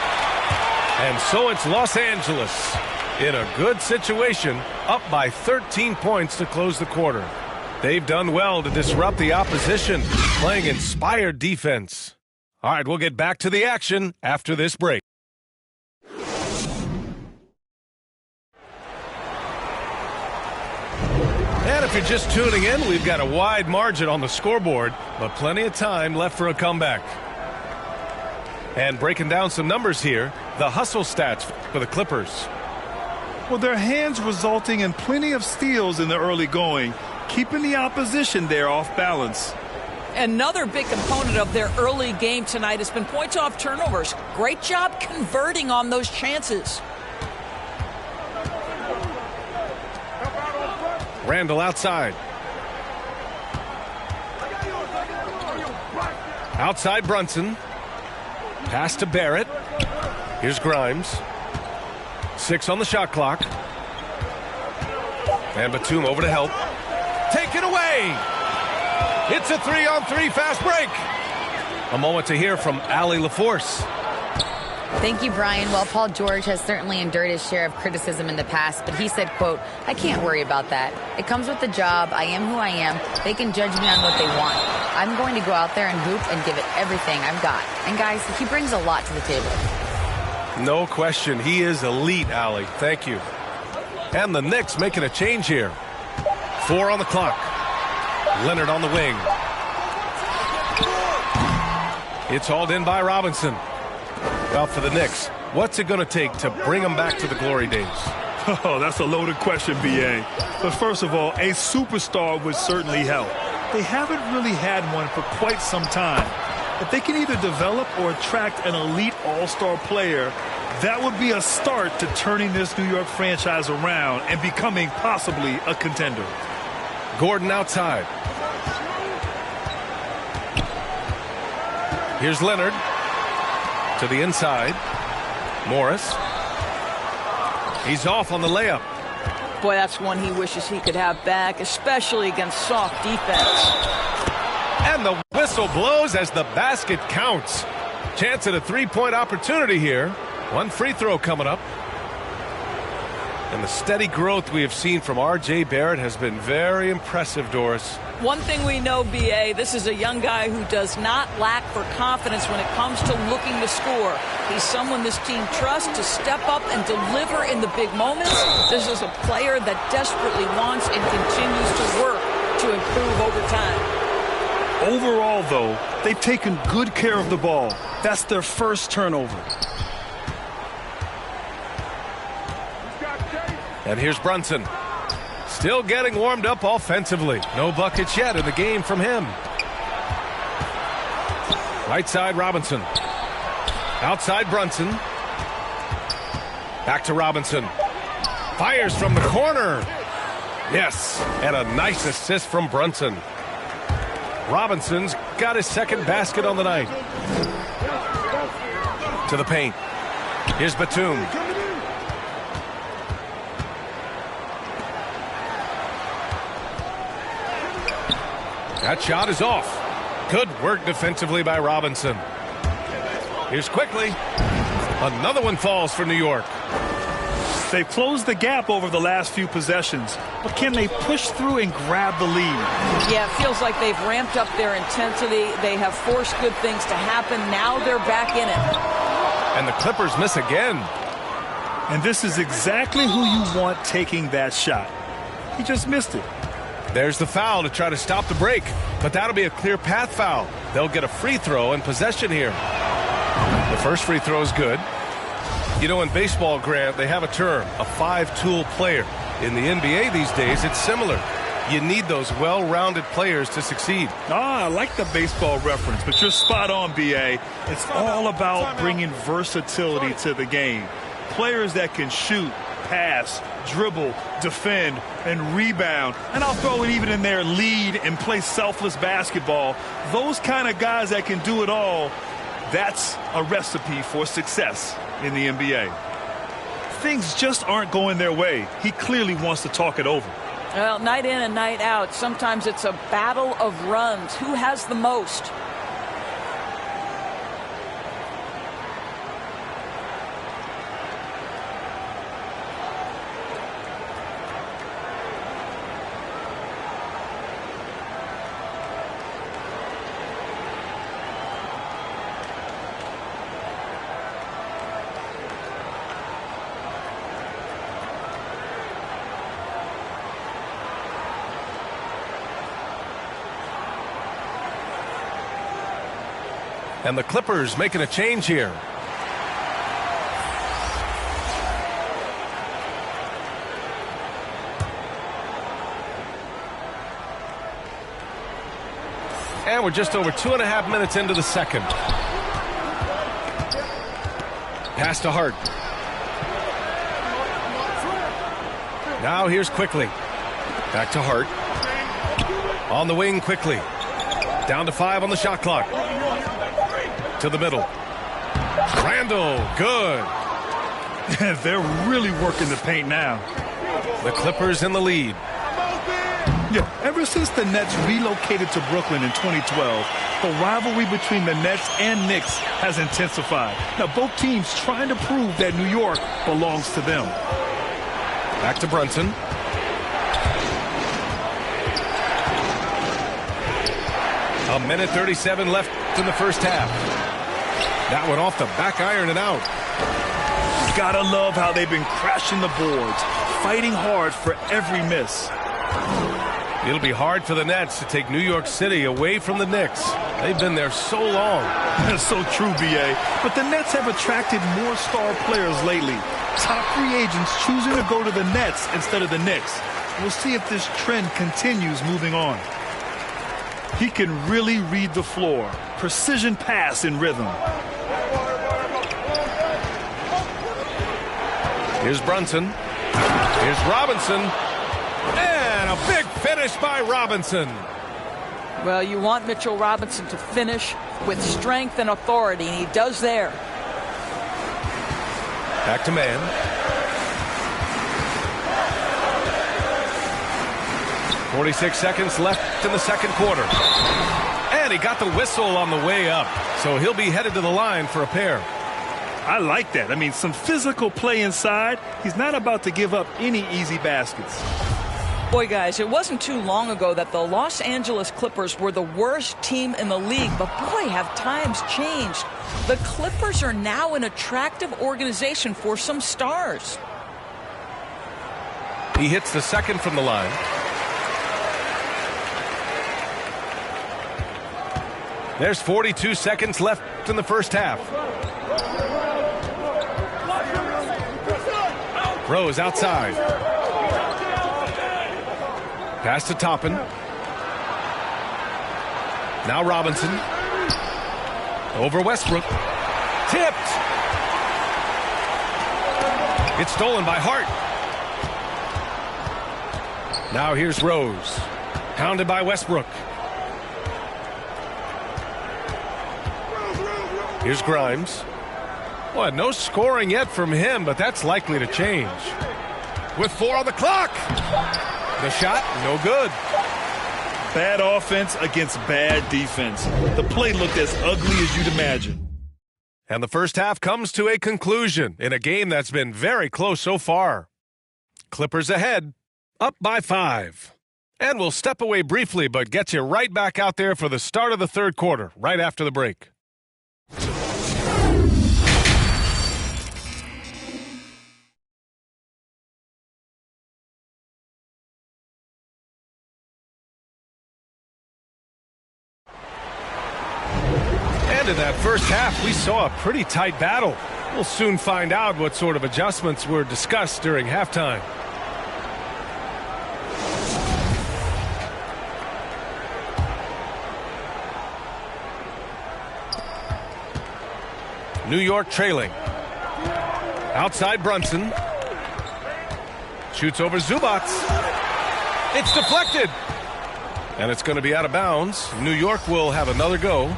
And so it's Los Angeles in a good situation, up by 13 points to close the quarter. They've done well to disrupt the opposition, playing inspired defense. All right, we'll get back to the action after this break. And if you're just tuning in, we've got a wide margin on the scoreboard, but plenty of time left for a comeback. And breaking down some numbers here, the hustle stats for the Clippers. Well, their hands resulting in plenty of steals in the early going, keeping the opposition there off balance. Another big component of their early game tonight has been points off turnovers. Great job converting on those chances. Randall outside. Outside Brunson. Pass to Barrett. Here's Grimes. 6 on the shot clock. And Batum over to help. Take it away. It's a 3-on-3 fast break. A moment to hear from Allie LaForce. Thank you, Brian. Well, Paul George has certainly endured his share of criticism in the past, but he said, quote, "I can't worry about that. It comes with the job. I am who I am. They can judge me on what they want. I'm going to go out there and hoop and give it everything I've got." And guys, he brings a lot to the table. No question. He is elite, Allie. Thank you. And the Knicks making a change here. 4 on the clock. Leonard on the wing. It's hauled in by Robinson. Well, for the Knicks, what's it going to take to bring them back to the glory days? Oh, that's a loaded question, B.A. But first of all, a superstar would certainly help. They haven't really had one for quite some time. If they can either develop or attract an elite all-star player, that would be a start to turning this New York franchise around and becoming possibly a contender. Gordon outside. Here's Leonard. To the inside. Morris. He's off on the layup. Boy, that's one he wishes he could have back, especially against soft defense. And the whistle blows as the basket counts. Chance at a three-point opportunity here. One free throw coming up. And the steady growth we have seen from R.J. Barrett has been very impressive, Doris. One thing we know, B.A., this is a young guy who does not lack for confidence when it comes to looking to score. He's someone this team trusts to step up and deliver in the big moments. This is a player that desperately wants and continues to work to improve over time. Overall, though, they've taken good care of the ball. That's their first turnover. And here's Brunson. Still getting warmed up offensively. No buckets yet in the game from him. Right side, Robinson. Outside, Brunson. Back to Robinson. Fires from the corner. Yes, and a nice assist from Brunson. Robinson's got his second basket on the night. To the paint. Here's Batum. That shot is off. Good work defensively by Robinson. Here's quickly. Another one falls for New York. They've closed the gap over the last few possessions, but can they push through and grab the lead? Yeah, it feels like they've ramped up their intensity. They have forced good things to happen. Now they're back in it. And the Clippers miss again. And this is exactly who you want taking that shot. He just missed it. There's the foul to try to stop the break, but that'll be a clear path foul. They'll get a free throw and possession here. The first free throw is good. You know, in baseball, Grant, they have a term, a five-tool player. In the NBA these days, it's similar. You need those well-rounded players to succeed. I like the baseball reference, but you're spot on, B.A. It's all about bringing versatility to the game. Players that can shoot, pass, dribble, defend, and rebound. And I'll throw it even in there, lead and play selfless basketball. Those kind of guys that can do it all, that's a recipe for success in the NBA. Things just aren't going their way. He clearly wants to talk it over. Well, night in and night out, sometimes it's a battle of runs. Who has the most? And the Clippers making a change here. And we're just over 2.5 minutes into the second. Pass to Hart. Now here's Quickly. Back to Hart. On the wing quickly. Down to 5 on the shot clock. To the middle. Randall, good. They're really working the paint now. The Clippers in the lead. Yeah, ever since the Nets relocated to Brooklyn in 2012, the rivalry between the Nets and Knicks has intensified. Now, both teams trying to prove that New York belongs to them. Back to Brunson. A minute 37 left in the first half. That one off the back iron and out. Gotta love how they've been crashing the boards, fighting hard for every miss. It'll be hard for the Nets to take New York City away from the Knicks. They've been there so long. That's so true, B.A. But the Nets have attracted more star players lately. Top free agents choosing to go to the Nets instead of the Knicks. We'll see if this trend continues moving on. He can really read the floor. Precision pass in rhythm. Here's Brunson. Here's Robinson. And a big finish by Robinson. Well, you want Mitchell Robinson to finish with strength and authority, and he does there. Back to man. .46 seconds left in the second quarter. And he got the whistle on the way up. So he'll be headed to the line for a pair. I like that. I mean, some physical play inside. He's not about to give up any easy baskets. Boy, guys, it wasn't too long ago that the Los Angeles Clippers were the worst team in the league. But, boy, have times changed. The Clippers are now an attractive organization for some stars. He hits the second from the line. There's 42 seconds left in the first half. Rose outside. Pass to Toppin. Now Robinson. Over Westbrook. Tipped. It's stolen by Hart. Now here's Rose. Pounded by Westbrook. Here's Grimes. Boy, no scoring yet from him, but that's likely to change. With 4 on the clock. The shot, no good. Bad offense against bad defense. The play looked as ugly as you'd imagine. And the first half comes to a conclusion in a game that's been very close so far. Clippers ahead, up by 5. And we'll step away briefly, but get you right back out there for the start of the third quarter, right after the break. And in that first half, we saw a pretty tight battle. We'll soon find out what sort of adjustments were discussed during halftime. New York trailing. Outside Brunson. Shoots over Zubac. It's deflected. And it's going to be out of bounds. New York will have another go.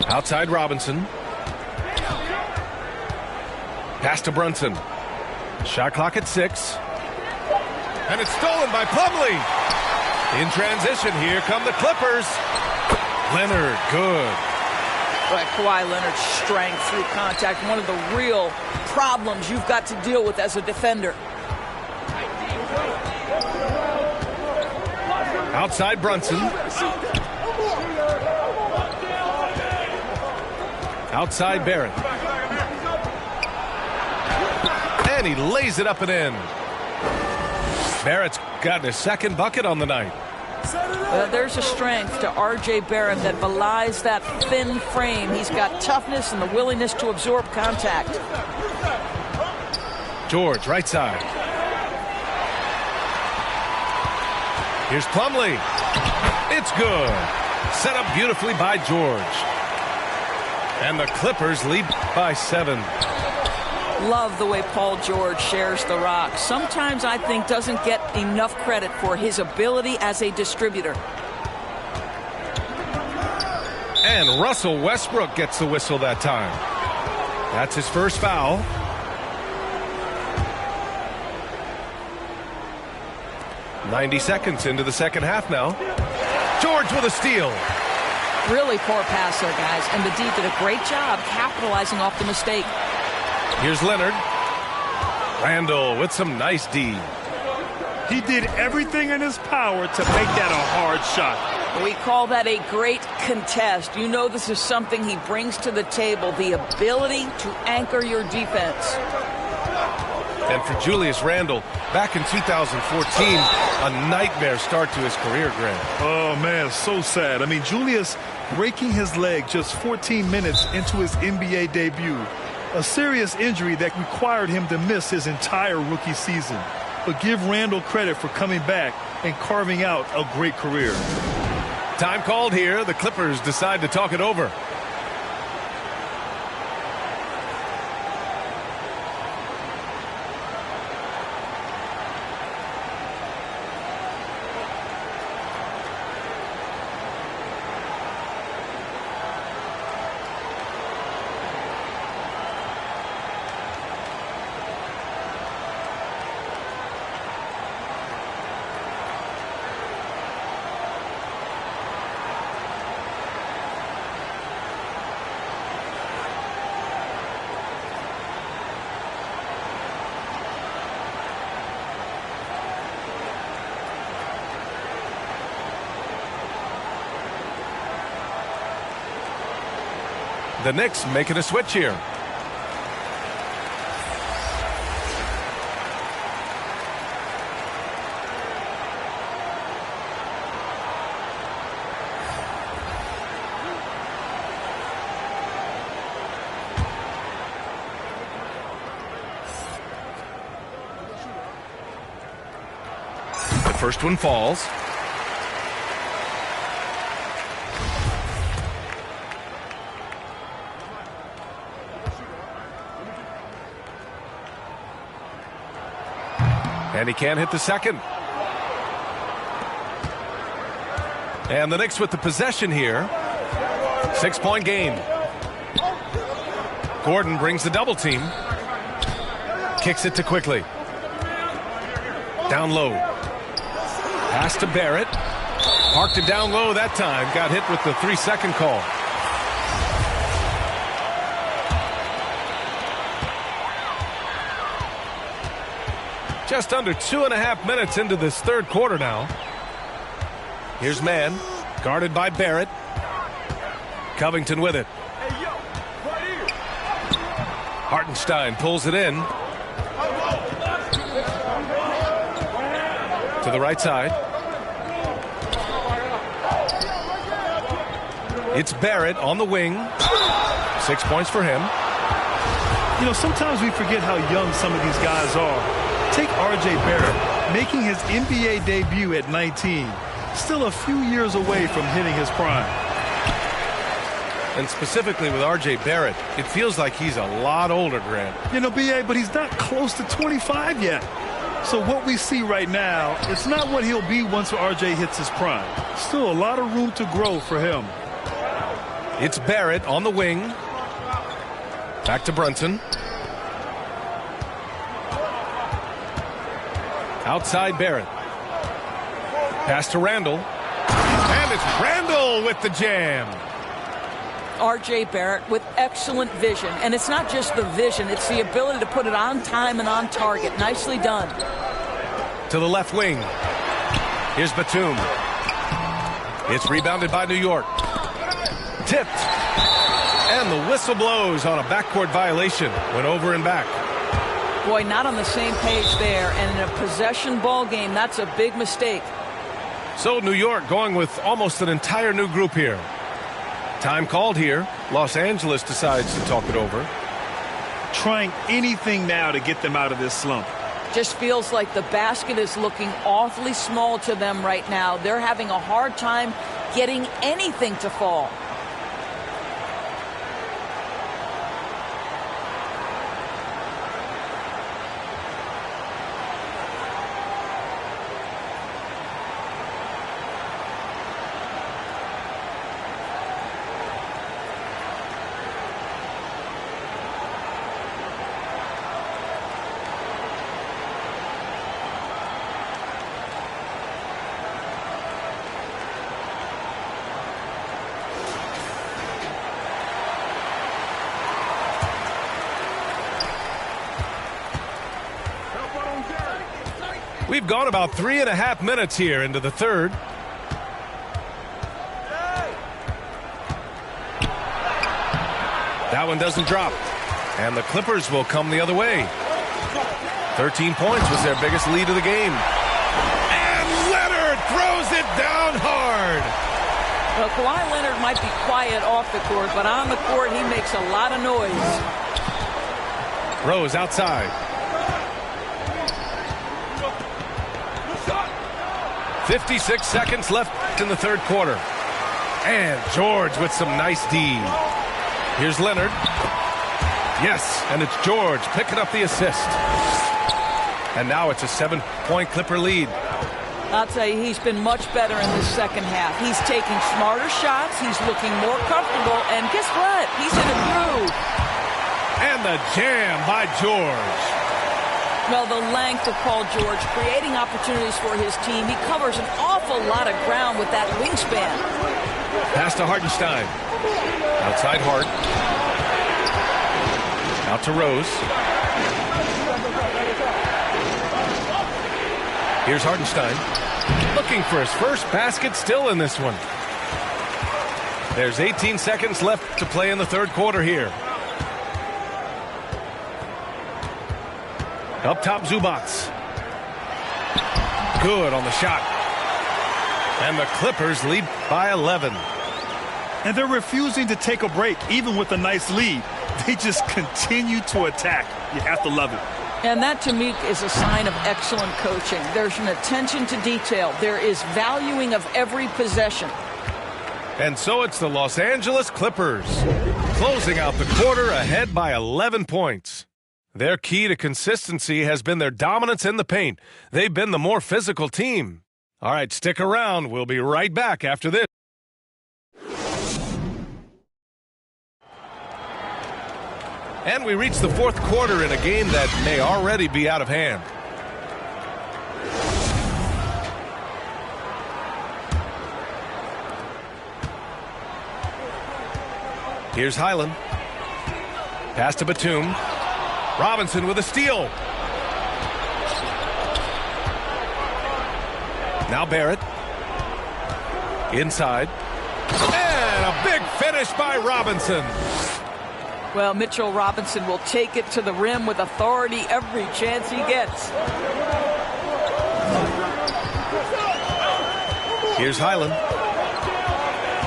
Outside Robinson. Pass to Brunson. Shot clock at 6. And it's stolen by Plumlee. In transition, here come the Clippers. Leonard, good. But Kawhi Leonard's strength through contact, one of the real problems you've got to deal with as a defender. Outside Brunson. Outside Barrett. And he lays it up and in. Barrett's gotten his second bucket on the night. There's a strength to R.J. Barrett that belies that thin frame. He's got toughness and the willingness to absorb contact. George, right side. Here's Plumlee. It's good. Set up beautifully by George. And the Clippers lead by 7. Love the way Paul George shares the rock. Sometimes I think doesn't get enough credit for his ability as a distributor. And Russell Westbrook gets the whistle that time. That's his first foul. "90 seconds into the second half now. George with a steal. Really poor pass there, guys. And the D did a great job capitalizing off the mistake. Here's Leonard. Randall with some nice D. He did everything in his power to make that a hard shot. We call that a great contest. You know this is something he brings to the table, the ability to anchor your defense. And for Julius Randle, back in 2014, a nightmare start to his career, Grant. Oh, man, so sad. I mean, Julius breaking his leg just 14 minutes into his NBA debut. A serious injury that required him to miss his entire rookie season. But give Randle credit for coming back and carving out a great career. Time called here. The Clippers decide to talk it over. The Knicks making a switch here. The first one falls. And he can't hit the second. And the Knicks with the possession here. 6-point game. Gordon brings the double team. Kicks it to Quickly. Down low. Pass to Barrett. Parked it down low that time. Got hit with the 3-second call. Just under 2.5 minutes into this third quarter now. Here's Mann, guarded by Barrett. Covington with it. Hartenstein pulls it in. To the right side. It's Barrett on the wing. 6 points for him. You know, sometimes we forget how young some of these guys are. Take R.J. Barrett, making his NBA debut at 19. Still a few years away from hitting his prime. And specifically with R.J. Barrett, it feels like he's a lot older, Grant. You know, B.A., but he's not close to 25 yet. So what we see right now, it's not what he'll be once R.J. hits his prime. Still a lot of room to grow for him. It's Barrett on the wing. Back to Brunson. Outside Barrett. Pass to Randall. And it's Randall with the jam. R.J. Barrett with excellent vision. And it's not just the vision, it's the ability to put it on time and on target. Nicely done. To the left wing. Here's Batum. It's rebounded by New York. Tipped. And the whistle blows on a backcourt violation. Went over and back. Boy, not on the same page there. And in a possession ball game, that's a big mistake. So New York going with almost an entire new group here. Time called here. Los Angeles decides to talk it over. Trying anything now to get them out of this slump. Just feels like the basket is looking awfully small to them right now. They're having a hard time getting anything to fall. We've gone about 3.5 minutes here into the third. That one doesn't drop. And the Clippers will come the other way. 13 points was their biggest lead of the game. And Leonard throws it down hard. Well, Kawhi Leonard might be quiet off the court, but on the court he makes a lot of noise. Rose outside. 56 seconds left in the third quarter. And George with some nice D. Here's Leonard. Yes, and it's George picking up the assist. And now it's a 7-point Clipper lead. I'll tell you, he's been much better in the second half. He's taking smarter shots. He's looking more comfortable. And guess what? He's in a groove. And the jam by George. Well, the length of Paul George, creating opportunities for his team. He covers an awful lot of ground with that wingspan. Pass to Hartenstein. Outside Hart. Out to Rose. Here's Hartenstein. Looking for his first basket, still in this one. There's 18 seconds left to play in the third quarter here. Up top, Zubac. Good on the shot. And the Clippers lead by 11. And they're refusing to take a break, even with a nice lead. They just continue to attack. You have to love it. And that, to me, is a sign of excellent coaching. There's an attention to detail. There is valuing of every possession. And so it's the Los Angeles Clippers, closing out the quarter ahead by 11 points. Their key to consistency has been their dominance in the paint. They've been the more physical team. All right, stick around. We'll be right back after this. And we reach the fourth quarter in a game that may already be out of hand. Here's Highland. Pass to Batum. Robinson with a steal. Now Barrett. Inside. And a big finish by Robinson. Well, Mitchell Robinson will take it to the rim with authority every chance he gets. Here's Highland.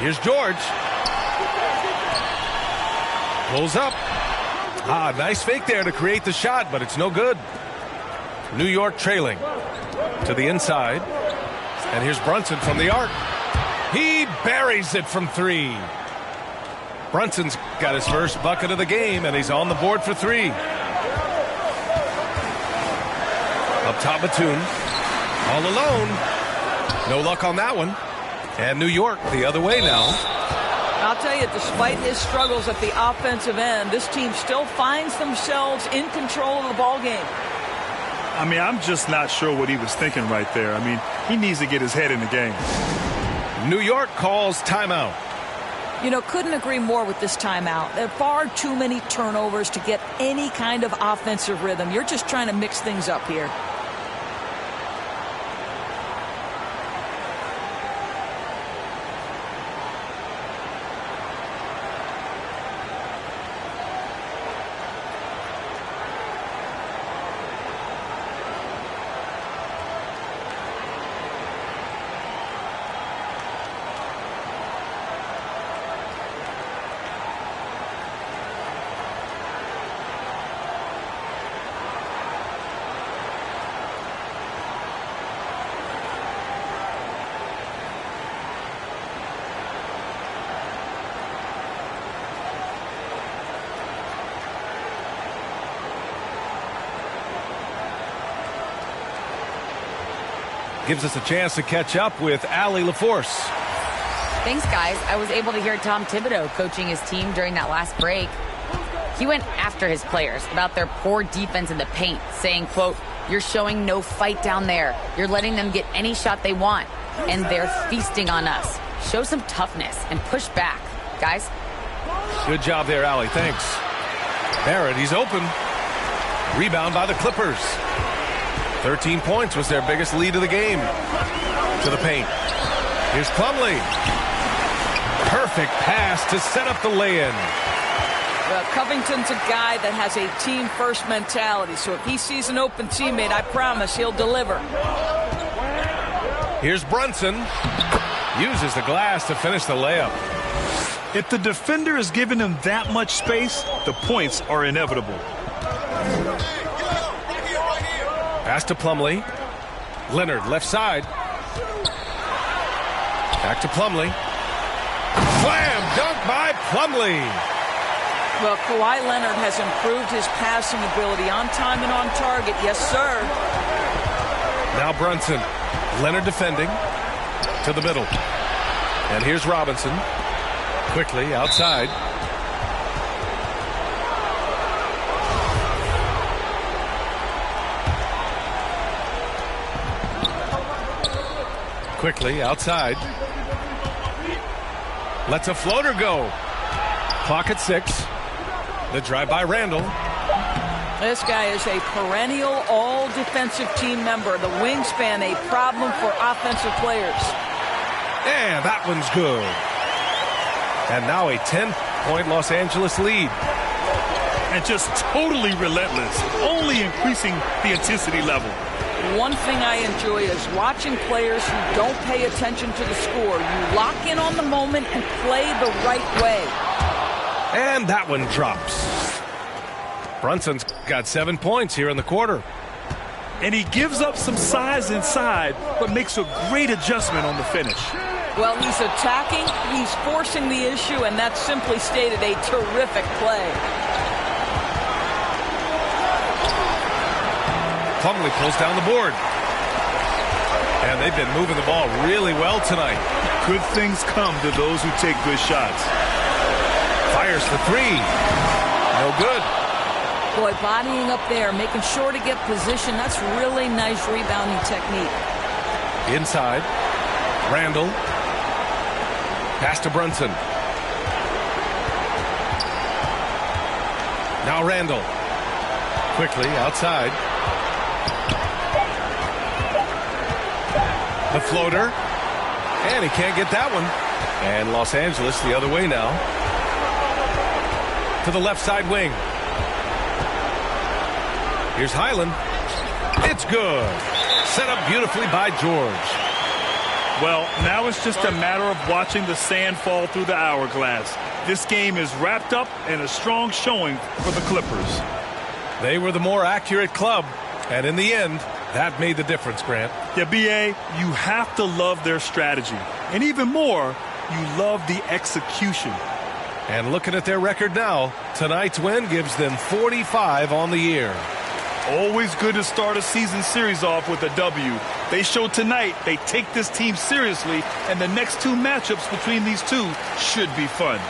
Here's George. Pulls up. Nice fake there to create the shot, but it's no good. New York trailing to the inside. And here's Brunson from the arc. He buries it from 3. Brunson's got his first bucket of the game, and he's on the board for 3. Up top, Batum. All alone. No luck on that one. And New York the other way now. I'll tell you, despite his struggles at the offensive end, this team still finds themselves in control of the ball game. I mean, I'm just not sure what he was thinking right there. I mean, he needs to get his head in the game. New York calls timeout. You know, couldn't agree more with this timeout. There are far too many turnovers to get any kind of offensive rhythm. You're just trying to mix things up here. Gives us a chance to catch up with Allie LaForce. Thanks, guys. I was able to hear Tom Thibodeau coaching his team during that last break. He went after his players about their poor defense in the paint, saying, quote, "You're showing no fight down there. You're letting them get any shot they want, and they're feasting on us. Show some toughness and push back, guys." Good job there, Allie. Thanks. Barrett, he's open. Rebound by the Clippers. 13 points was their biggest lead of the game. To the paint. Here's Plumlee. Perfect pass to set up the lay-in. Well, Covington's a guy that has a team-first mentality, so if he sees an open teammate, I promise he'll deliver. Here's Brunson. Uses the glass to finish the layup. If the defender is giving him that much space, the points are inevitable. Pass to Plumlee. Leonard, left side. Back to Plumlee. Slam dunk by Plumlee. Well, Kawhi Leonard has improved his passing ability on time and on target. Yes, sir. Now Brunson. Leonard defending. To the middle. And here's Robinson. Quickly outside. Quickly outside. Lets a floater go. Clock at 6. The drive by Randall. This guy is a perennial all-defensive team member. The wingspan, a problem for offensive players. And that one's good. And now a 10-point Los Angeles lead. And just totally relentless, only increasing the intensity level. One thing I enjoy is watching players who don't pay attention to the score. You lock in on the moment and play the right way. And that one drops. Brunson's got 7 points here in the quarter. And he gives up some size inside, but makes a great adjustment on the finish. Well, he's attacking, he's forcing the issue, and that's simply stated a terrific play. Plumlee pulls down the board. And they've been moving the ball really well tonight. Good things come to those who take good shots. Fires the 3. No good. Boy, bodying up there, making sure to get position. That's really nice rebounding technique. Inside. Randall. Pass to Brunson. Now Randall. Quickly outside. The floater. And he can't get that one. And Los Angeles the other way now. To the left side wing. Here's Highland. It's good. Set up beautifully by George. Well, now it's just a matter of watching the sand fall through the hourglass. This game is wrapped up in a strong showing for the Clippers. They were the more accurate club, and in the end, that made the difference, Grant. Yeah, B.A., you have to love their strategy. And even more, you love the execution. And looking at their record now, tonight's win gives them 45 on the year. Always good to start a season series off with a W. They showed tonight they take this team seriously, and the next two matchups between these two should be fun.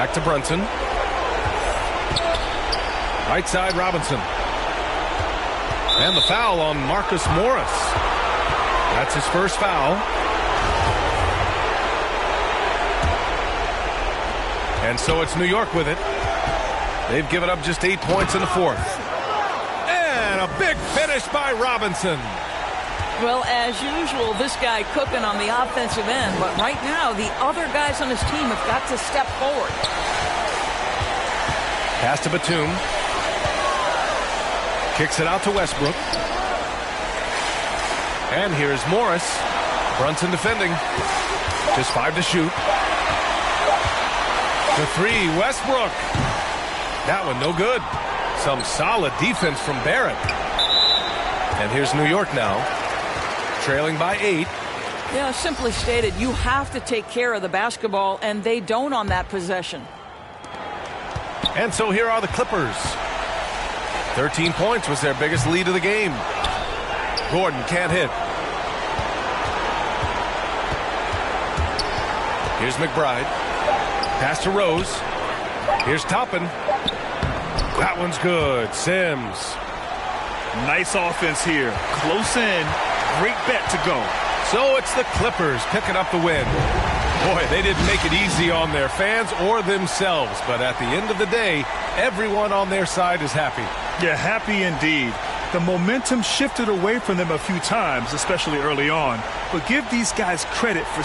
Back to Brunson. Right side, Robinson. And the foul on Marcus Morris. That's his first foul. And so it's New York with it. They've given up just 8 points in the fourth. And a big finish by Robinson. Well, as usual, this guy cooking on the offensive end. But right now, the other guys on his team have got to step forward. Pass to Batum. Kicks it out to Westbrook. And here's Morris. Brunson defending. Just 5 to shoot. The three, Westbrook. That one no good. Some solid defense from Barrett. And here's New York now. Trailing by 8. Yeah, simply stated, you have to take care of the basketball, and they don't on that possession. And so here are the Clippers. 13 points was their biggest lead of the game. Gordon can't hit. Here's McBride. Pass to Rose. Here's Toppin. That one's good. Sims. Nice offense here. Close in. Great bet to go. So it's the Clippers picking up the win. Boy, they didn't make it easy on their fans or themselves. But at the end of the day, everyone on their side is happy. Yeah, happy indeed. The momentum shifted away from them a few times, especially early on. But give these guys credit for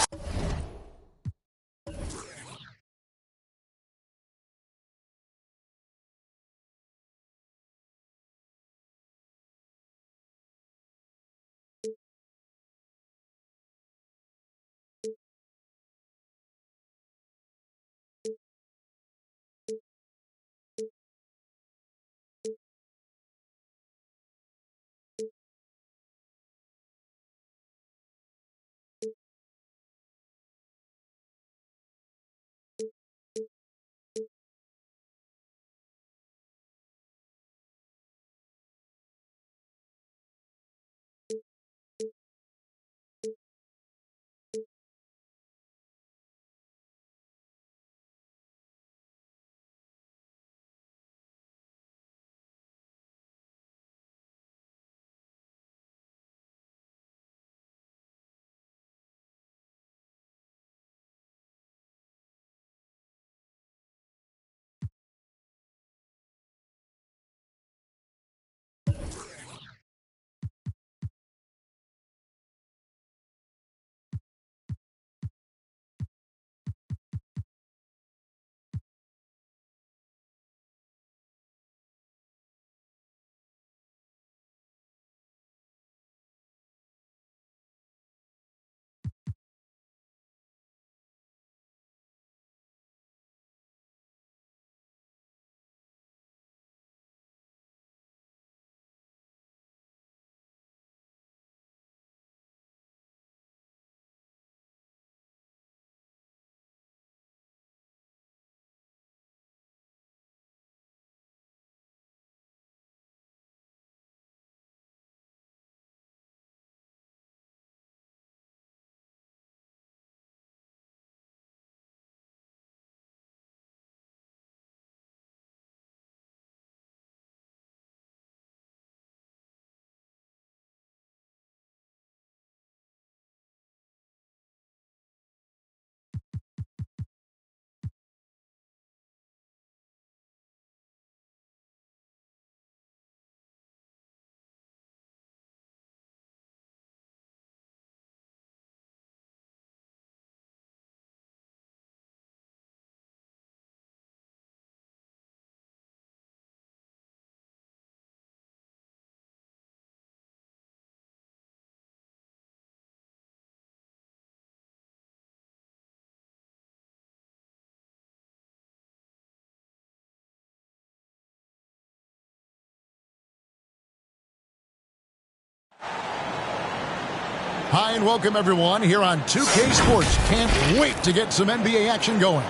Hi, and welcome, everyone, here on 2K Sports. Can't wait to get some NBA action going.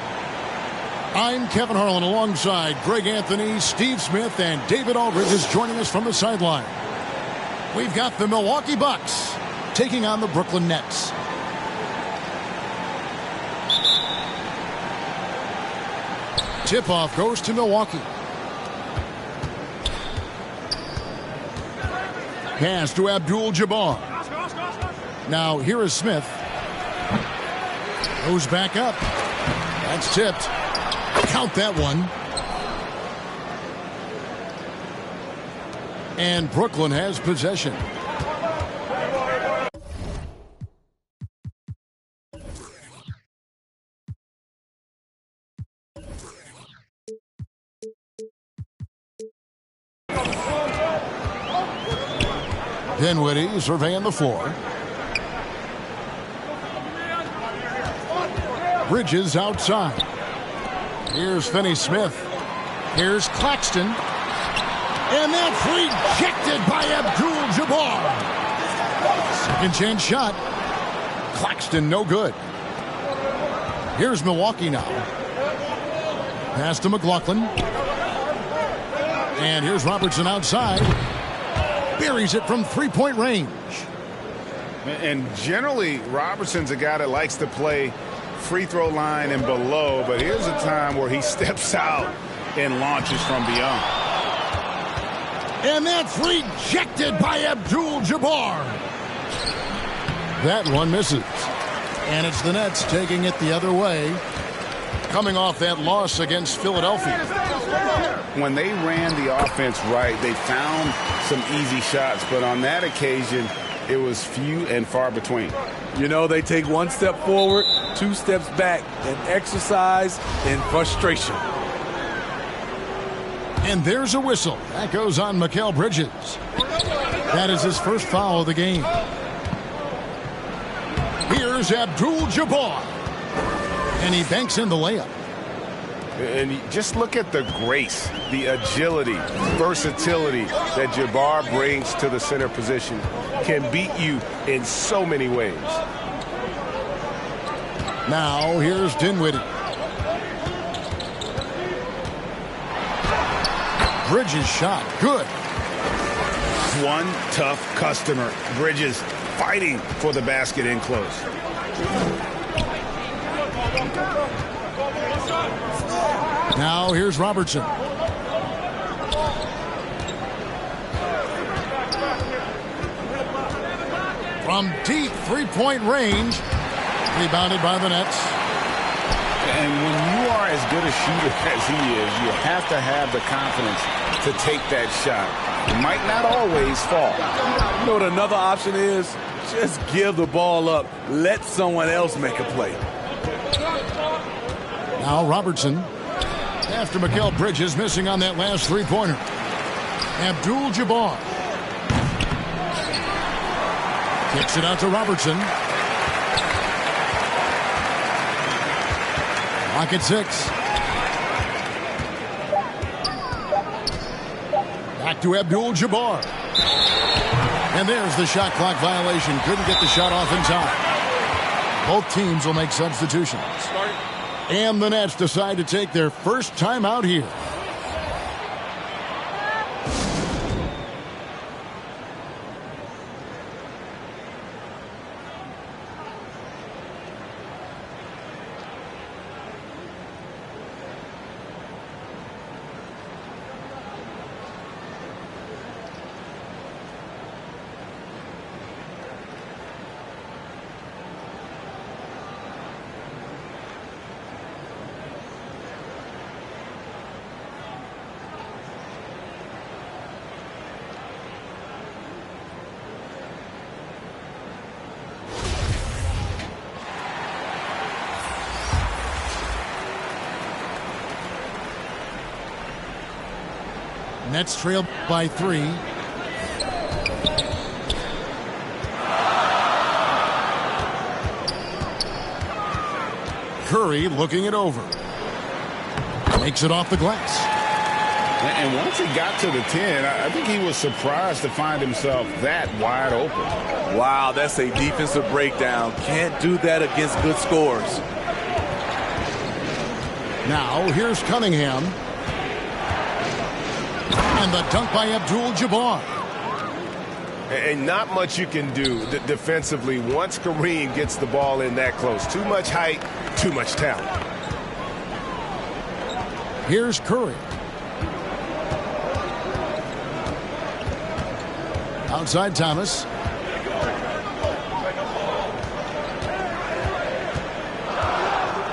I'm Kevin Harlan alongside Greg Anthony, Steve Smith, and David Aldridge is joining us from the sideline. We've got the Milwaukee Bucks taking on the Brooklyn Nets. Tip-off goes to Milwaukee. Pass to Abdul-Jabbar. Now here is Smith. Goes back up. That's tipped. Count that one. And Brooklyn has possession. Dinwiddie surveying the floor. Bridges outside. Here's Finney-Smith. Here's Claxton. And that's rejected by Abdul-Jabbar. Second chance shot. Claxton no good. Here's Milwaukee now. Pass to McLaughlin. And here's Robertson outside. Buries it from three-point range. And generally, Robertson's a guy that likes to play free throw line and below, but here's a time where he steps out and launches from beyond. And that's rejected by Abdul-Jabbar. That one misses. And it's the Nets taking it the other way, coming off that loss against Philadelphia. When they ran the offense right, they found some easy shots, but on that occasion, it was few and far between. You know, they take one step forward, two steps back, and exercise in frustration. And there's a whistle. That goes on Mikal Bridges. That is his first foul of the game. Here's Abdul-Jabbar. And he banks in the layup. And just look at the grace, the agility, versatility that Jabbar brings to the center position. Can beat you in so many ways. Now here's Dinwiddie. Bridges shot. Good. One tough customer. Bridges fighting for the basket in close. Now here's Robertson. From deep three-point range. Rebounded by the Nets. And when you are as good a shooter as he is, you have to have the confidence to take that shot. It might not always fall. You know what another option is? Just give the ball up. Let someone else make a play. Now Robertson. After Mikal Bridges missing on that last three-pointer. Abdul-Jabbar. Kicks it out to Robertson. Clock at 6. Back to Abdul-Jabbar. And there's the shot clock violation. Couldn't get the shot off in time. Both teams will make substitutions. And the Nets decide to take their first timeout here. Nets trail by 3. Curry looking it over. Makes it off the glass. And once he got to the 10, I think he was surprised to find himself that wide open. Wow, that's a defensive breakdown. Can't do that against good scores. Now, here's Cunningham. And the dunk by Abdul-Jabbar. And not much you can do defensively once Kareem gets the ball in that close. Too much height, too much talent. Here's Curry. Outside Thomas.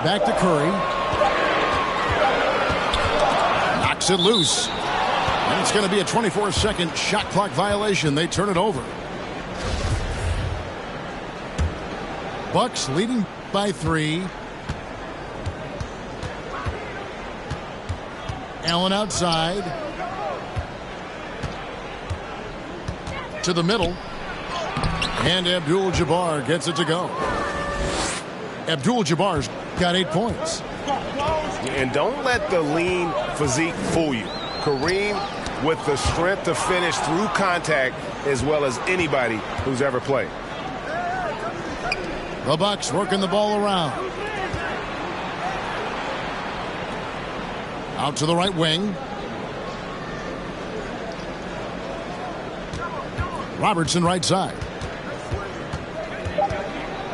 Back to Curry. Knocks it loose. And it's going to be a 24-second shot clock violation. They turn it over. Bucks leading by 3. Allen outside. To the middle. And Abdul-Jabbar gets it to go. Abdul-Jabbar's got 8 points. And don't let the lean physique fool you. Kareem with the strength to finish through contact as well as anybody who's ever played. The Bucks working the ball around. Out to the right wing. Robertson right side.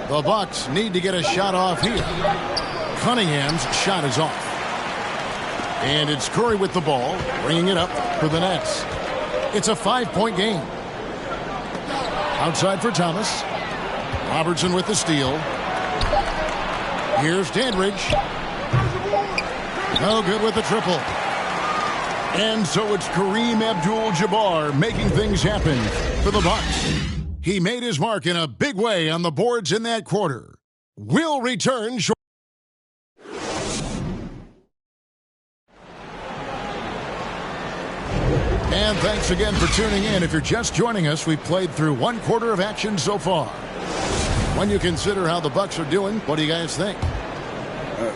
The Bucks need to get a shot off here. Cunningham's shot is off. And it's Curry with the ball, bringing it up for the Nets. It's a 5-point game. Outside for Thomas. Robertson with the steal. Here's Dandridge. No good with the triple. And so it's Kareem Abdul-Jabbar making things happen for the Bucks. He made his mark in a big way on the boards in that quarter. We'll return shortly. And thanks again for tuning in. If you're just joining us, we've played through 1 quarter of action so far. When you consider how the Bucks are doing, what do you guys think?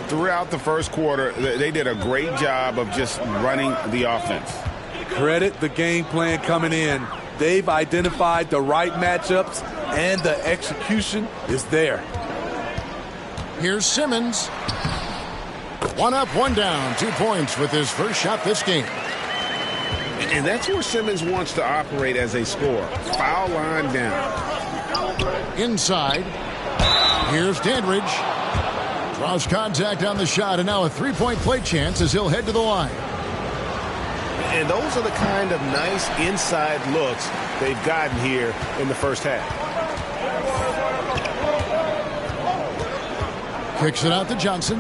Throughout the first quarter, they did a great job of just running the offense. Credit the game plan coming in. They've identified the right matchups, and the execution is there. Here's Simmons. 1 up, 1 down. 2 points with his first shot this game. And that's where Simmons wants to operate as a scorer. Foul line down. Inside. Here's Dandridge. Draws contact on the shot, and now a 3-point play chance as he'll head to the line. And those are the kind of nice inside looks they've gotten here in the first half. Kicks it out to Johnson.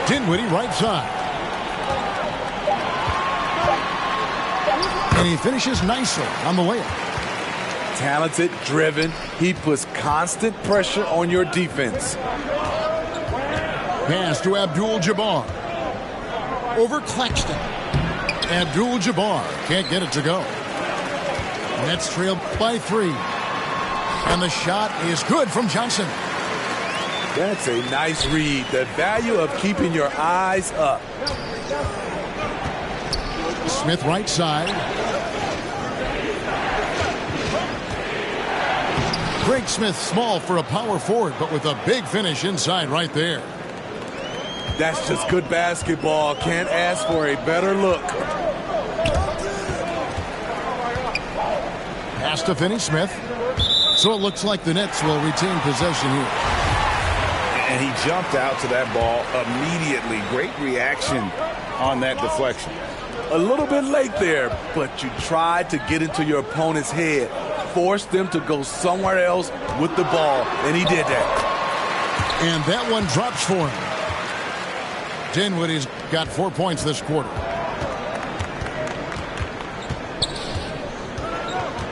Dinwiddie right side. And he finishes nicely on the layup. Talented, driven. He puts constant pressure on your defense. Pass to Abdul-Jabbar. Over Claxton. Abdul-Jabbar can't get it to go. Nets trail by 3. And the shot is good from Johnson. That's a nice read. The value of keeping your eyes up. Smith right side. Greg Smith small for a power forward, but with a big finish inside right there. That's just good basketball. Can't ask for a better look. Pass to Finney-Smith. So it looks like the Nets will retain possession here. And he jumped out to that ball immediately. Great reaction on that deflection. A little bit late there, but you tried to get into your opponent's head. Force them to go somewhere else with the ball, and he did that. And that one drops for him. Dinwiddie's got 4 points this quarter.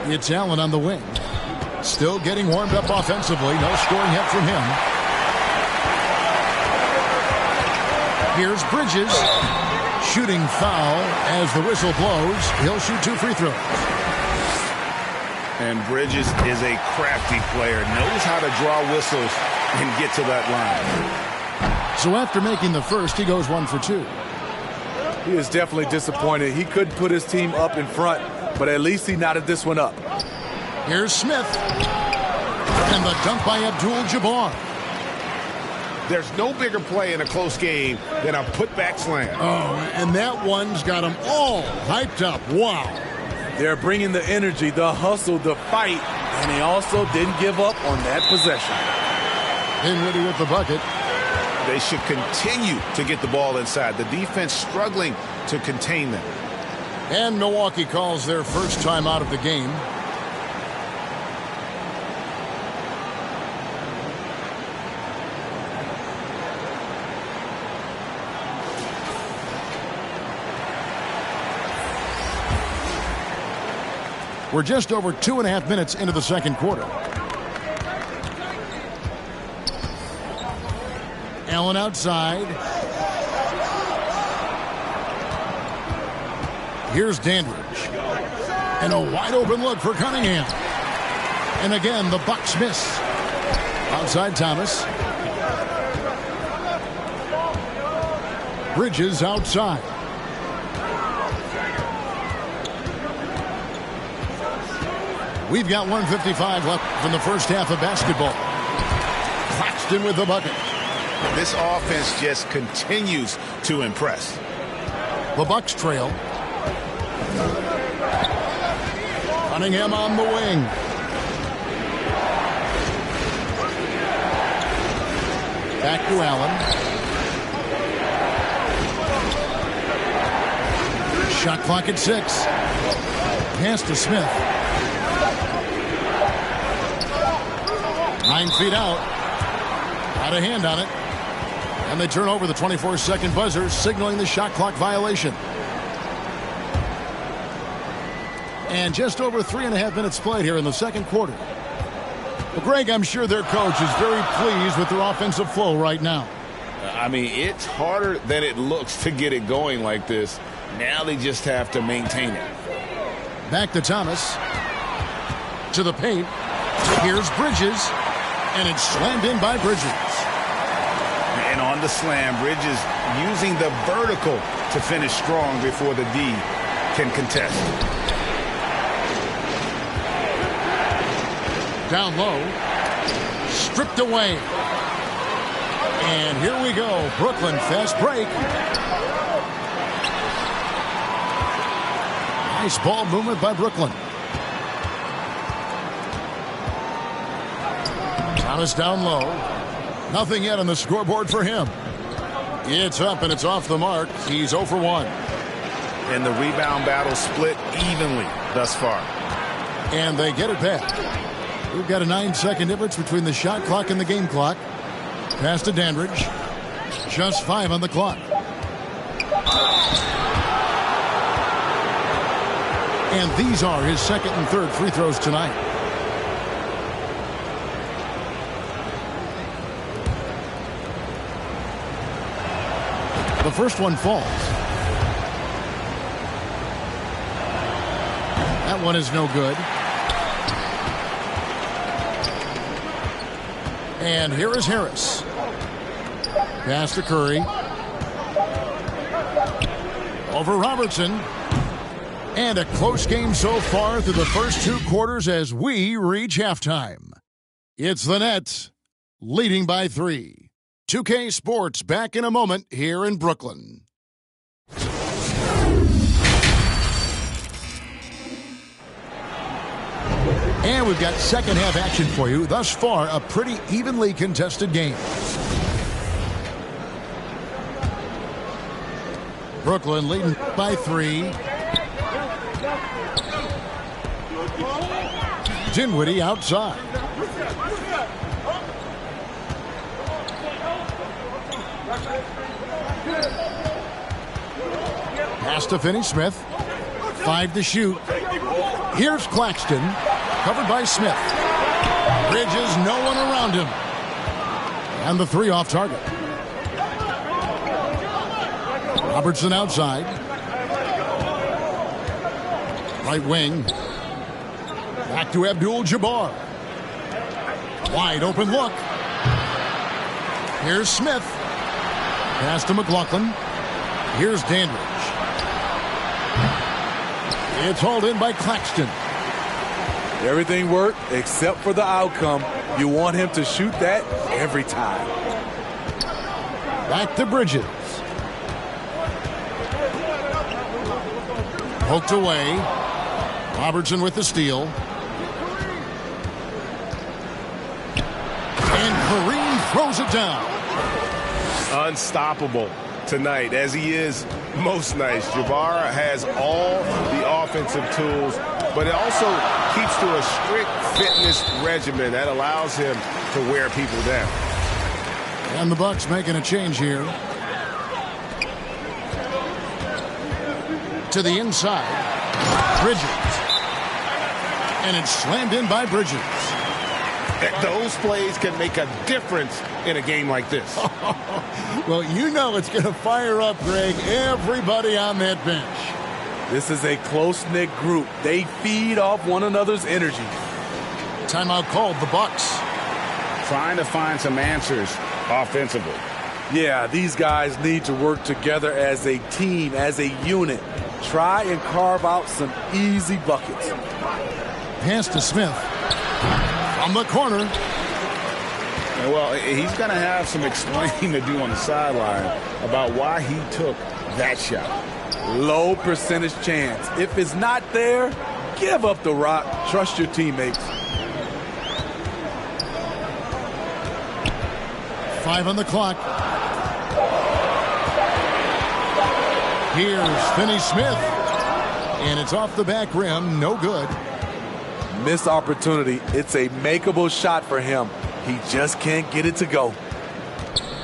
It's Allen on the wing. Still getting warmed up offensively. No scoring yet from him. Here's Bridges. Shooting foul as the whistle blows. He'll shoot 2 free throws. And Bridges is a crafty player, knows how to draw whistles and get to that line. So after making the first, he goes 1 for 2. He is definitely disappointed. He couldn't put his team up in front, but at least he knotted this one up. Here's Smith. And the dunk by Abdul-Jabbar. There's no bigger play in a close game than a putback slam. Oh, and that one's got them all hyped up. Wow. They're bringing the energy, the hustle, the fight, and he also didn't give up on that possession. Dinwiddie with the bucket. They should continue to get the ball inside. The defense struggling to contain them. And Milwaukee calls their first time out of the game. We're just over 2.5 minutes into the second quarter. Allen outside. Here's Dandridge. And a wide open look for Cunningham. And again, the Bucks miss. Outside Thomas. Bridges outside. We've got 1:55 left in the first half of basketball. Claxton with the bucket. This offense just continues to impress. The Bucks trail. Cunningham on the wing. Back to Allen. Shot clock at 6. Pass to Smith. 9 feet out. Got a hand on it. And they turn over the 24-second buzzer, signaling the shot clock violation. And just over 3.5 minutes played here in the second quarter. Well, Greg, I'm sure their coach is very pleased with their offensive flow right now. I mean, it's harder than it looks to get it going like this. Now they just have to maintain it. Back to Thomas. To the paint. Here's Bridges. And it's slammed in by Bridges. And on the slam, Bridges using the vertical to finish strong before the D can contest. Down low. Stripped away. And here we go. Brooklyn fast break. Nice ball movement by Brooklyn. Thomas down low. Nothing yet on the scoreboard for him. It's up and it's off the mark. He's 0 for 1. And the rebound battle split evenly thus far. And they get it back. We've got a 9-second difference between the shot clock and the game clock. Pass to Dandridge. Just 5 on the clock. And these are his second and third free throws tonight. The first one falls. That one is no good. And here is Harris. Pass to Curry. Over Robertson. And a close game so far through the first 2 quarters as we reach halftime. It's the Nets leading by 3. 2K Sports back in a moment here in Brooklyn. And we've got second half action for you. Thus far, a pretty evenly contested game. Brooklyn leading by 3. Dinwiddie outside. Pass to Finney-Smith. 5 to shoot. Here's Claxton. Covered by Smith. Bridges, no one around him. And the 3 off target. Robertson outside. Right wing. Back to Abdul-Jabbar. Wide open look. Here's Smith. Pass to McLaughlin. Here's Dandridge. It's hauled in by Claxton. Everything worked except for the outcome. You want him to shoot that every time. Back to Bridges. Poked away. Robertson with the steal. And Kareem throws it down. Unstoppable tonight, as he is most nights. Jabbar has all the offensive tools, but it also keeps to a strict fitness regimen that allows him to wear people down. And the Bucks making a change here. To the inside. Bridges. And it's slammed in by Bridges. Those plays can make a difference in a game like this. Well, you know it's going to fire up, Greg, everybody on that bench. This is a close-knit group. They feed off one another's energy. Timeout called, the Bucks. Trying to find some answers offensively. Yeah, these guys need to work together as a team, as a unit. Try and carve out some easy buckets. Pass to Smith. From the corner. Well, he's going to have some explaining to do on the sideline about why he took that shot. Low percentage chance. If it's not there, give up the rock. Trust your teammates. 5 on the clock. Here's Finney Smith. And it's off the back rim. No good. Missed opportunity. It's a makeable shot for him. He just can't get it to go.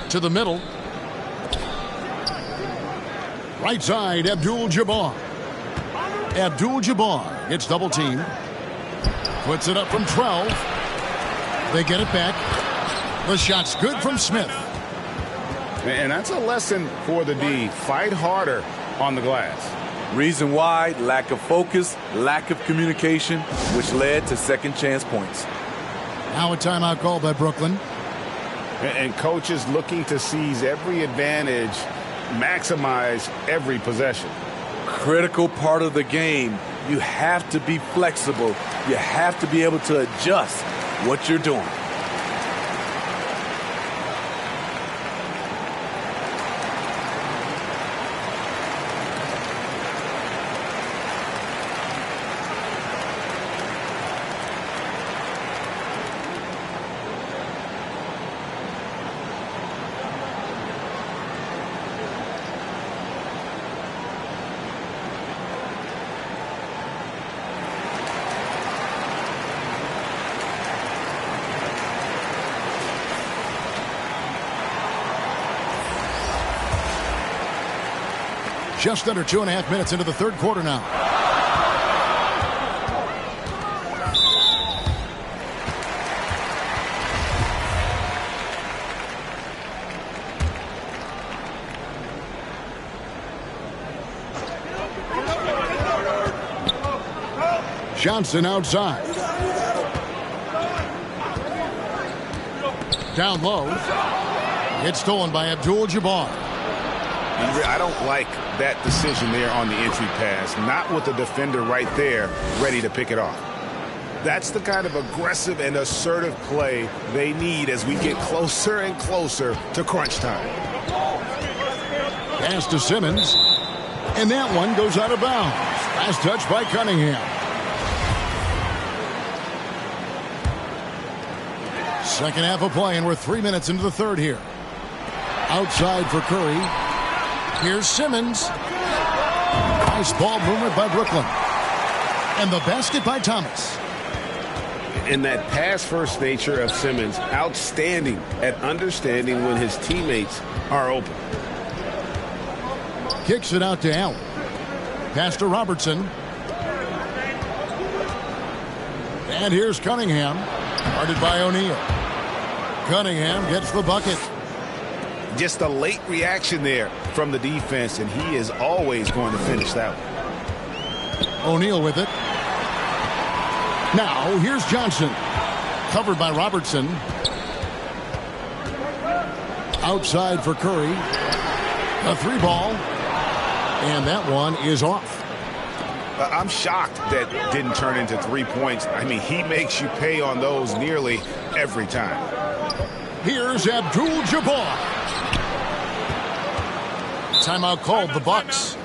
To the middle. Right side, Abdul-Jabbar. Abdul-Jabbar gets double teamed. Puts it up from 12. They get it back. The shot's good from Smith. And that's a lesson for the D. Fight harder on the glass. Reason why: lack of focus, lack of communication, which led to second chance points. Now a timeout called by Brooklyn. And coaches looking to seize every advantage, maximize every possession. Critical part of the game. You have to be flexible. You have to be able to adjust what you're doing. Just under 2.5 minutes into the third quarter now. Johnson outside. Down low. It's stolen by Abdul-Jabbar. I don't like that decision there on the entry pass. Not with the defender right there ready to pick it off. That's the kind of aggressive and assertive play they need as we get closer and closer to crunch time. Pass to Simmons. And that one goes out of bounds. Last touch by Cunningham. Second half of play, and we're 3 minutes into the third here. Outside for Curry. Here's Simmons. Nice ball movement by Brooklyn. And the basket by Thomas. And that pass-first nature of Simmons, outstanding at understanding when his teammates are open. Kicks it out to Allen. Pass to Robertson. And here's Cunningham. Guarded by O'Neal. Cunningham gets the bucket. Just a late reaction there from the defense, and he is always going to finish that one. O'Neal with it. Now, here's Johnson. Covered by Robertson. Outside for Curry. A 3-ball. And that one is off. I'm shocked that didn't turn into 3 points. I mean, he makes you pay on those nearly every time. Here's Abdul-Jabbar. Timeout called, the Bucks.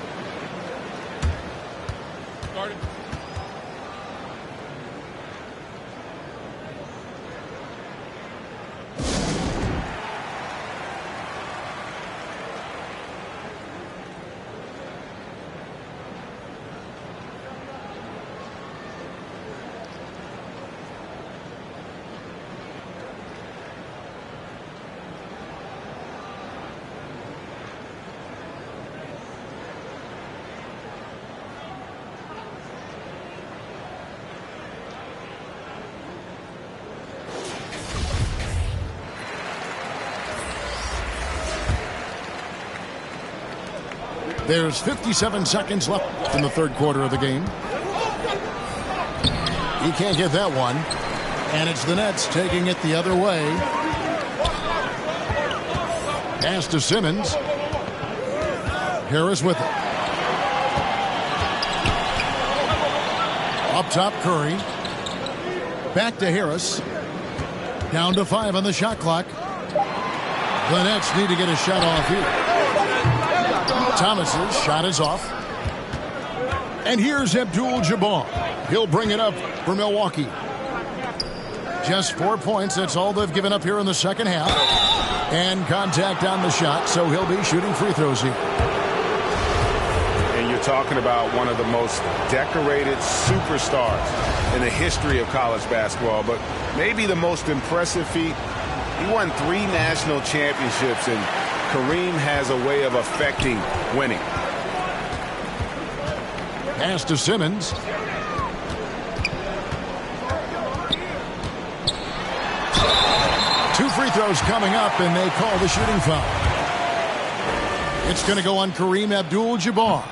There's 57 seconds left in the third quarter of the game. He can't get that one. And it's the Nets taking it the other way. Pass to Simmons. Harris with it. Up top, Curry. Back to Harris. Down to 5 on the shot clock. The Nets need to get a shot off here. Thomas's shot is off. And here's Abdul-Jabbar. He'll bring it up for Milwaukee. Just 4 points. That's all they've given up here in the second half. And contact on the shot, so he'll be shooting free throws here. And you're talking about one of the most decorated superstars in the history of college basketball, but maybe the most impressive feat. He won 3 national championships, and Kareem has a way of affecting winning. Pass to Simmons. Two free throws coming up, and they call the shooting foul. It's going to go on Kareem Abdul-Jabbar.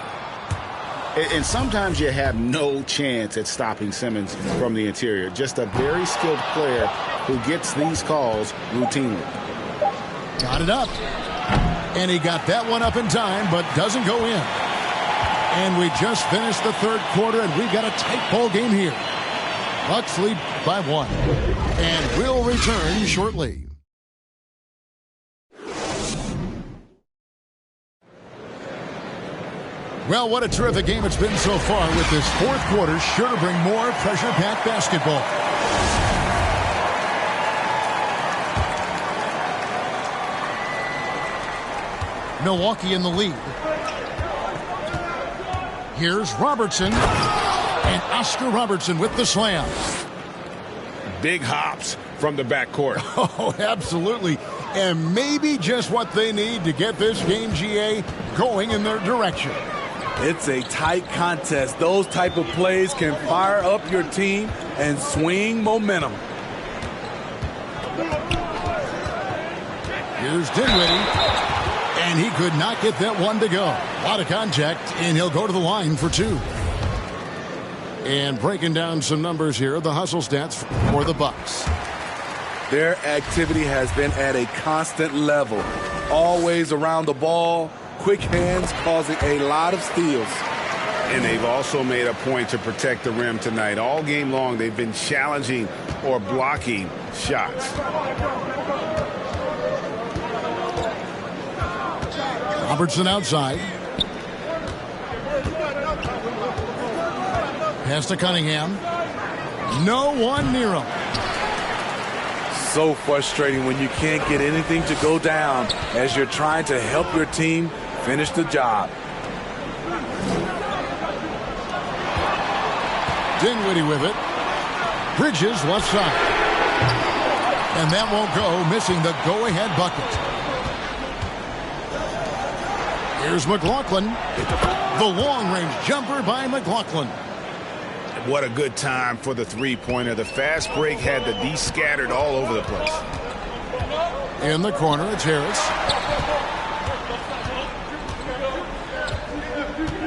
And sometimes you have no chance at stopping Simmons from the interior. Just a very skilled player who gets these calls routinely. Got it up. And he got that one up in time, but doesn't go in. And we just finished the third quarter, and we've got a tight ball game here. Bucks lead by 1. And we'll return shortly. Well, what a terrific game it's been so far, with this fourth quarter sure to bring more pressure-packed basketball. Milwaukee in the lead. Here's Robertson. And Oscar Robertson with the slam. Big hops from the backcourt. Oh, absolutely. And maybe just what they need to get this game, GA, going in their direction. It's a tight contest. Those type of plays can fire up your team and swing momentum. Here's Dinwiddie. And he could not get that one to go. A lot of contact, and he'll go to the line for 2. And breaking down some numbers here, the hustle stats for the Bucks. Their activity has been at a constant level. Always around the ball, quick hands causing a lot of steals. And they've also made a point to protect the rim tonight. All game long, they've been challenging or blocking shots. Robertson outside. Pass to Cunningham. No one near him. So frustrating when you can't get anything to go down as you're trying to help your team finish the job. Dinwiddie with it. Bridges left side. And that won't go, missing the go-ahead bucket. Here's McLaughlin. The long-range jumper by McLaughlin. What a good time for the three-pointer. The fast break had the D scattered all over the place. In the corner, it's Harris.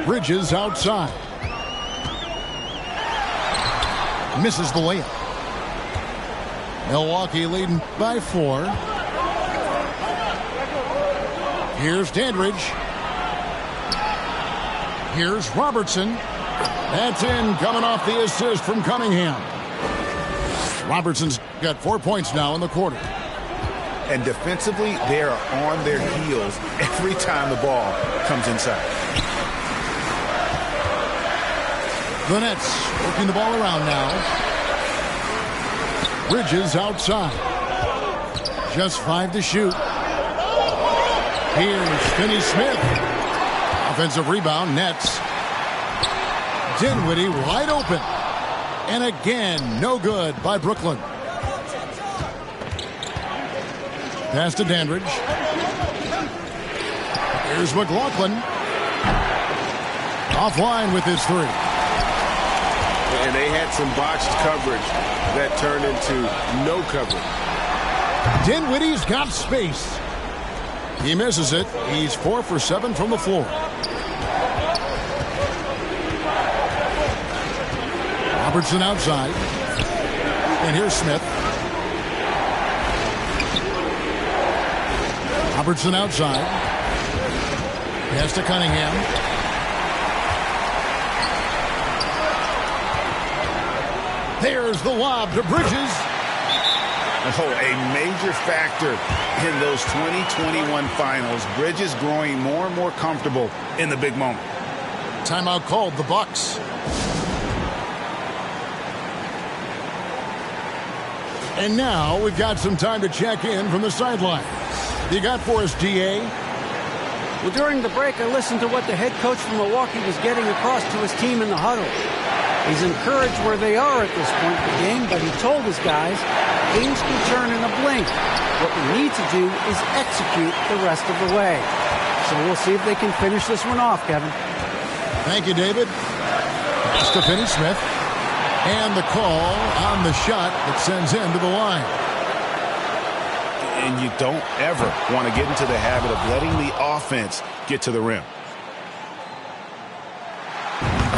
Bridges outside. Misses the layup. Milwaukee leading by 4. Here's Dandridge. Here's Robertson. That's in, coming off the assist from Cunningham. Robertson's got 4 points now in the quarter. And defensively, they are on their heels every time the ball comes inside. The Nets working the ball around now. Bridges outside. Just 5 to shoot. Here's Finney-Smith. Offensive rebound, Nets. Dinwiddie wide open. And again, no good by Brooklyn. Pass to Dandridge. Here's McLaughlin. Offline with his 3. And they had some botched coverage that turned into no coverage. Dinwiddie's got space. He misses it. He's 4 for 7 from the floor. Robertson outside. And here's Smith. Robertson outside. Pass to Cunningham. There's the lob to Bridges. Oh, a major factor in those 2021 finals. Bridges growing more and more comfortable in the big moment. Timeout called, the Bucks. And now we've got some time to check in from the sidelines. You got for us, DA? Well, during the break, I listened to what the head coach from Milwaukee was getting across to his team in the huddle. He's encouraged where they are at this point in the game, but he told his guys, things can turn in a blink. What we need to do is execute the rest of the way. So we'll see if they can finish this one off, Kevin. Thank you, David. Pass to Finney-Smith. And the call on the shot that sends him to the line. And you don't ever want to get into the habit of letting the offense get to the rim.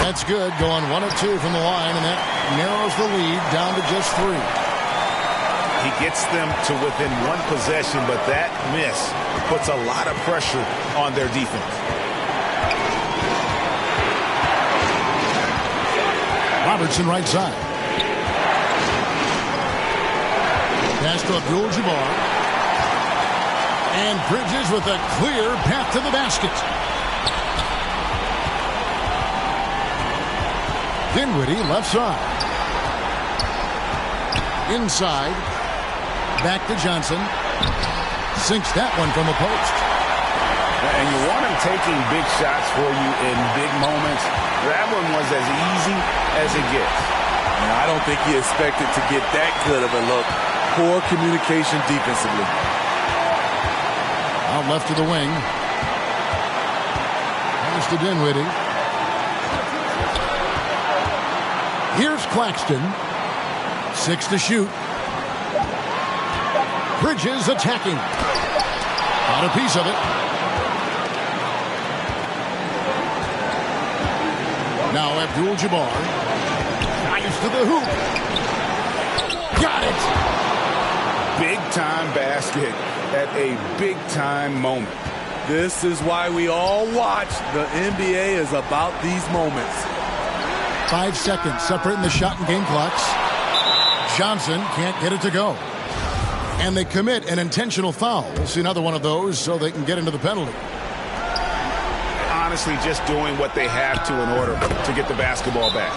That's good, going 1 of 2 from the line, and that narrows the lead down to just 3. He gets them to within 1 possession, but that miss puts a lot of pressure on their defense. Robertson right side. Pass to Abdul-Jabbar. And Bridges with a clear path to the basket. Dinwiddie left side. Inside. Back to Johnson. Sinks that one from the post. And you want him taking big shots for you in big moments. That one was as easy as it gets. And I don't think he expected to get that good of a look. Poor communication defensively. Out left to the wing. Pass to Dinwiddie. Here's Claxton. 6 to shoot. Bridges attacking. Got a piece of it. Now Abdul-Jabbar. Drives to the hoop. Got it. Big time basket at a big time moment. This is why we all watch. The NBA is about these moments. 5 seconds separating the shot and game clocks. Johnson can't get it to go. And they commit an intentional foul. We'll see another one of those so they can get into the penalty. Honestly, just doing what they have to in order to get the basketball back.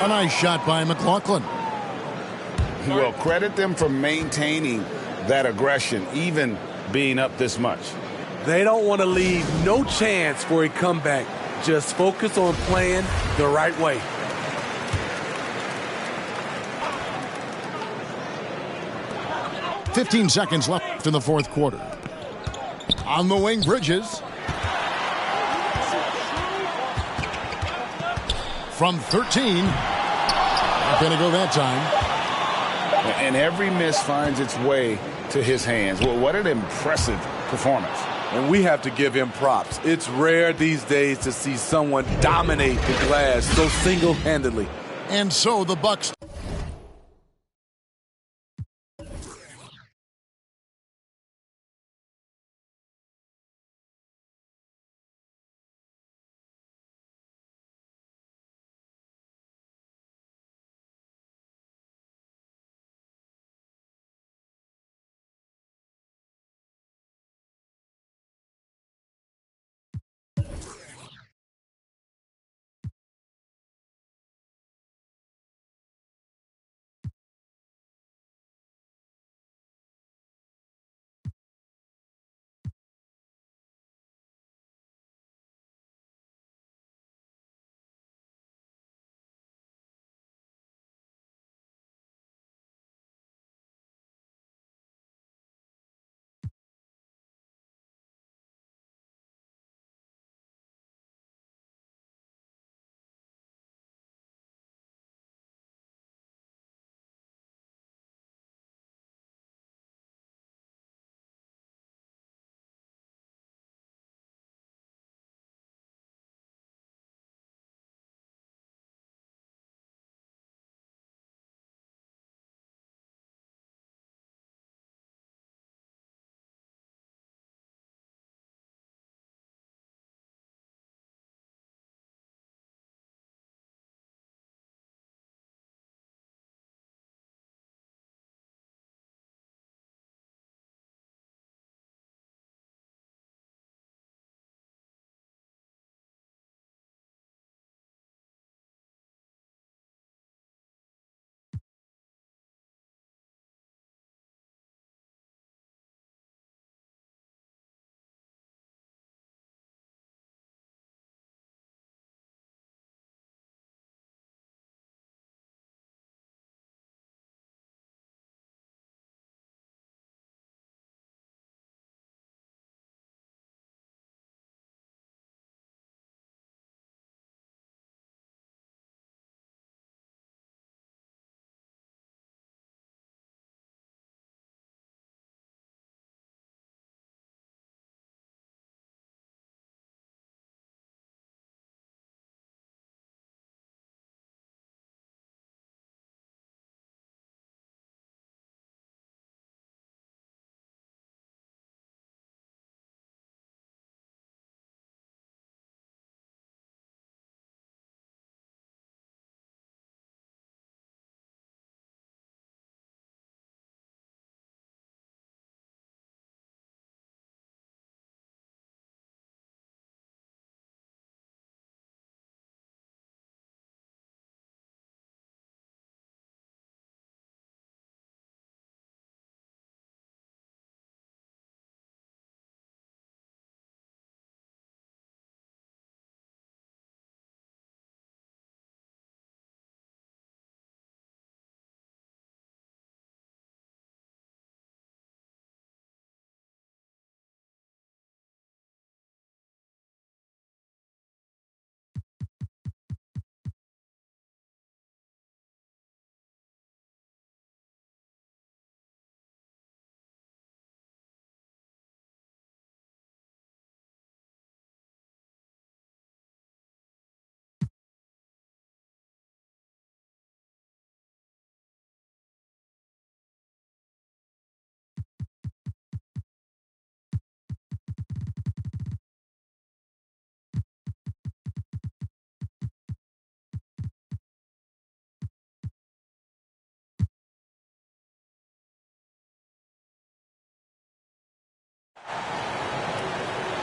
A nice shot by McLaughlin. Well, credit them for maintaining that aggression, even being up this much. They don't want to leave no chance for a comeback. Just focus on playing the right way. .15 seconds left in the fourth quarter. On the wing, Bridges. From 13. Not going to go that time. And every miss finds its way to his hands. Well, what an impressive performance. And we have to give him props. It's rare these days to see someone dominate the glass so single-handedly. And so the Bucks.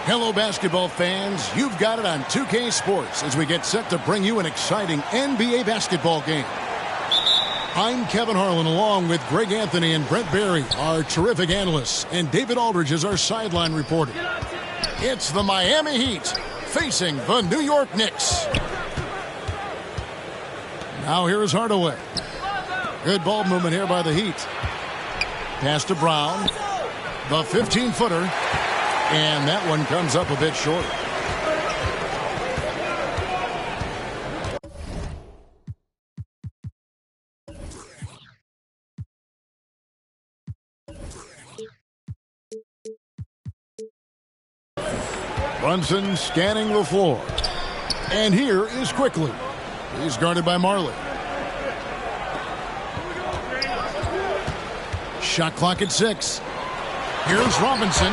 Hello, basketball fans. You've got it on 2K Sports as we get set to bring you an exciting NBA basketball game. I'm Kevin Harlan along with Greg Anthony and Brent Barry, our terrific analysts, and David Aldridge is our sideline reporter. It's the Miami Heat facing the New York Knicks. Now here is Hardaway. Good ball movement here by the Heat. Pass to Brown. The 15-footer. And that one comes up a bit short. Brunson scanning the floor. And here is Quickly. He's guarded by Marley. Shot clock at 6. Here's Robinson.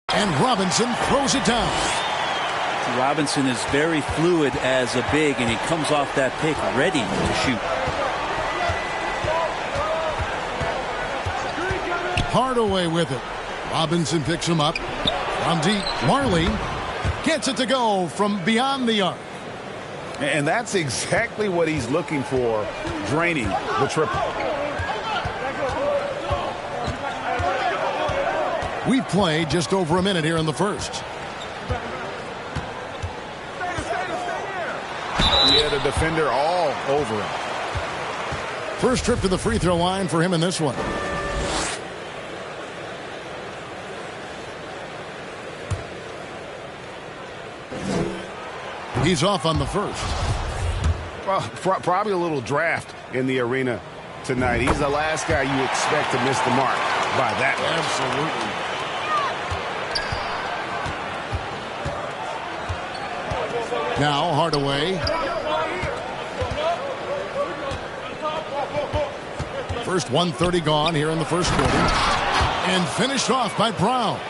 And Robinson throws it down. Robinson is very fluid as a big, and he comes off that pick ready to shoot. Hardaway with it. Robinson picks him up. From deep, Marley gets it to go from beyond the arc. And that's exactly what he's looking for, draining the triple. We've played just over a minute here in the first. Yeah, the defender all over him. First trip to the free throw line for him in this one. He's off on the first. Well, probably a little draft in the arena tonight. He's the last guy you expect to miss the mark by that much. Absolutely. Now Hardaway. First 1:30 gone here in the first quarter. And finished off by Brown.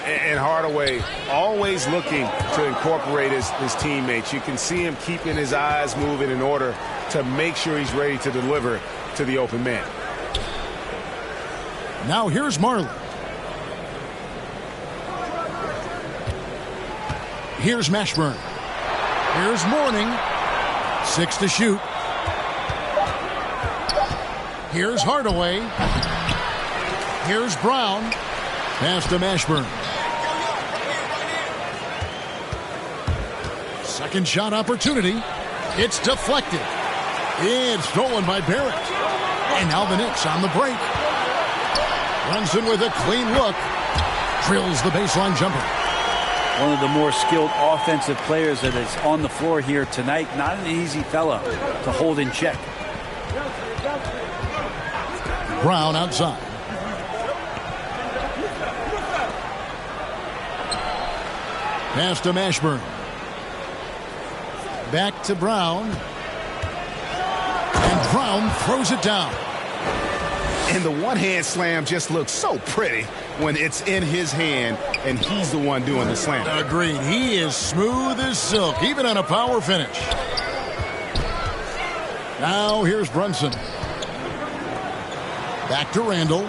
And Hardaway always looking to incorporate his teammates. You can see him keeping his eyes moving in order to make sure he's ready to deliver to the open man. Now here's Marley. Here's Mashburn. Here's Mourning. 6 to shoot. Here's Hardaway. Here's Brown. Pass to Mashburn. Second shot opportunity. It's deflected. It's stolen by Barrett. And now the Knicks on the break. Brunson with a clean look. Drills the baseline jumper. One of the more skilled offensive players that is on the floor here tonight. Not an easy fella to hold in check. Brown outside. Pass to Mashburn. Back to Brown. And Brown throws it down. And the one-hand slam just looks so pretty when it's in his hand and he's the one doing the slam. Agreed. He is smooth as silk, even on a power finish. Now here's Brunson. Back to Randall.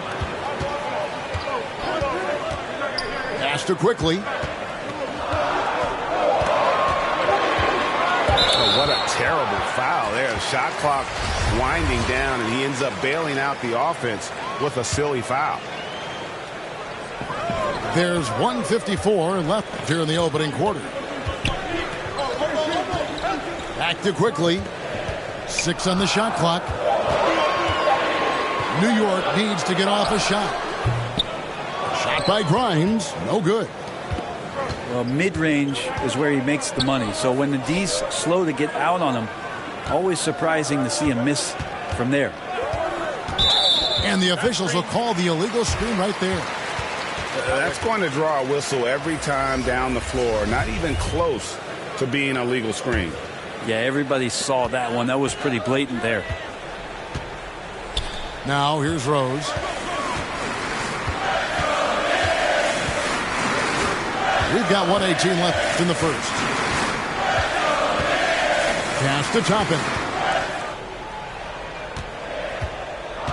Pass to Quickly. Oh, what a terrible foul there. Shot clock winding down, and he ends up bailing out the offense with a silly foul. There's 1:54 left here in the opening quarter. Back to Quickly. 6 on the shot clock. New York needs to get off a shot. Shot by Grimes. No good. Well, mid-range is where he makes the money. So when the D's slow to get out on him, always surprising to see him miss from there. And the officials will call the illegal screen right there. That's going to draw a whistle every time down the floor. Not even close to being a legal screen. Yeah, everybody saw that one. That was pretty blatant there. Now here's Rose. We've got 1:18 left in the first. Pass to Toppin.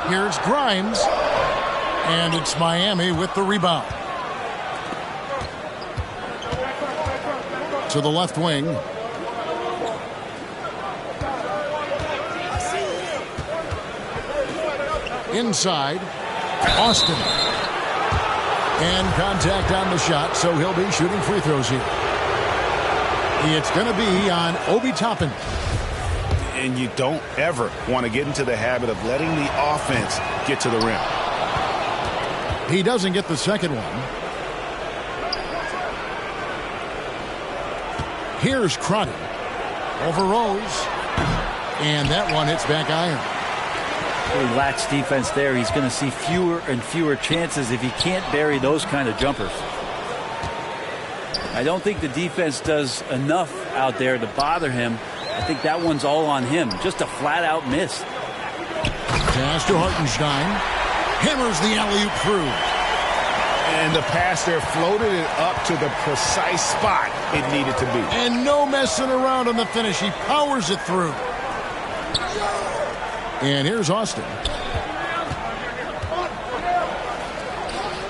Here's Grimes. And it's Miami with the rebound. To the left wing. Inside. Austin. And contact on the shot, so he'll be shooting free throws here. It's going to be on Obi Toppin. And you don't ever want to get into the habit of letting the offense get to the rim. He doesn't get the second one. Here's Crotty. Over Rose. And that one hits back iron. Really lax defense there. He's going to see fewer and fewer chances if he can't bury those kind of jumpers. I don't think the defense does enough out there to bother him. I think that one's all on him. Just a flat-out miss. Pass to Hartenstein. Hammers the alley-oop through. And the pass there floated it up to the precise spot it needed to be. And no messing around on the finish. He powers it through. And here's Austin.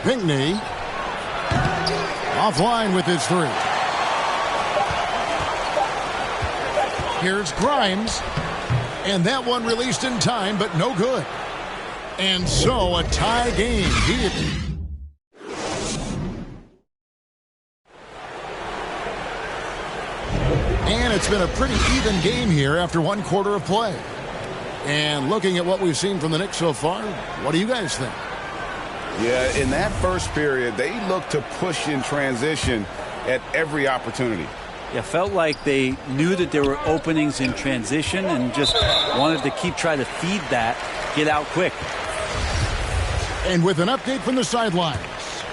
Pinckney. Offline with his three. Here's Grimes. And that one released in time, but no good. And so a tie game here. And it's been a pretty even game here after one quarter of play. And looking at what we've seen from the Knicks so far, what do you guys think? Yeah, in that first period, they looked to push in transition at every opportunity. Yeah, felt like they knew that there were openings in transition and just wanted to keep trying to feed that, get out quick. And with an update from the sidelines,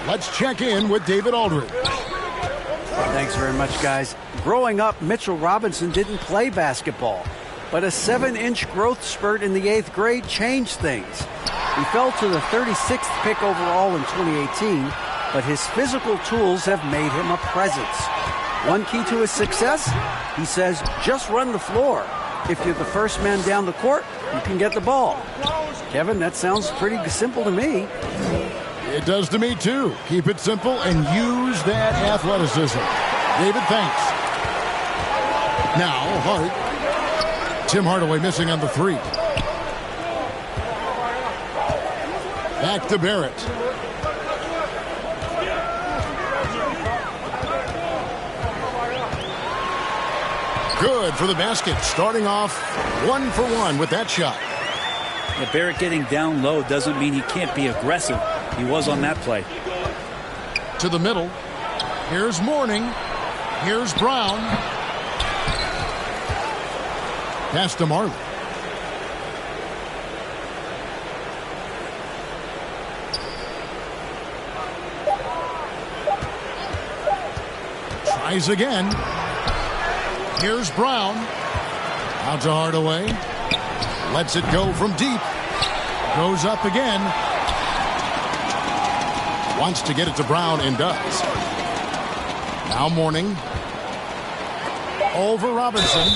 let's check in with David Aldridge. Thanks very much, guys. Growing up, Mitchell Robinson didn't play basketball, but a 7-inch growth spurt in the 8th grade changed things. He fell to the 36th pick overall in 2018, but his physical tools have made him a presence. One key to his success, he says, just run the floor. If you're the first man down the court, you can get the ball. Kevin, that sounds pretty simple to me. It does to me, too. Keep it simple and use that athleticism. David, thanks. Now, Hart. Tim Hardaway missing on the three. Back to Barrett. Good for the basket. Starting off 1 for 1 with that shot. Yeah, Barrett getting down low doesn't mean he can't be aggressive. He was on that play. To the middle. Here's Mourning. Here's Brown. Pass to Marley. Tries again. Here's Brown. Out to Hardaway. Lets it go from deep. Goes up again. Wants to get it to Brown and does. Now Mourning. Over Robinson.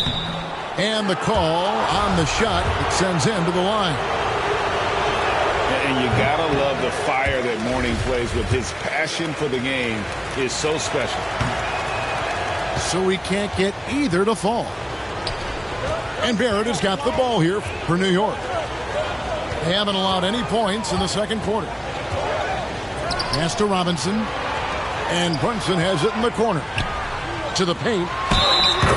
And the call on the shot that sends him to the line. And you gotta love the fire that Mourning plays with. His passion for the game is so special. So he can't get either to fall. And Barrett has got the ball here for New York. They haven't allowed any points in the second quarter. Pass to Robinson. And Brunson has it in the corner. To the paint.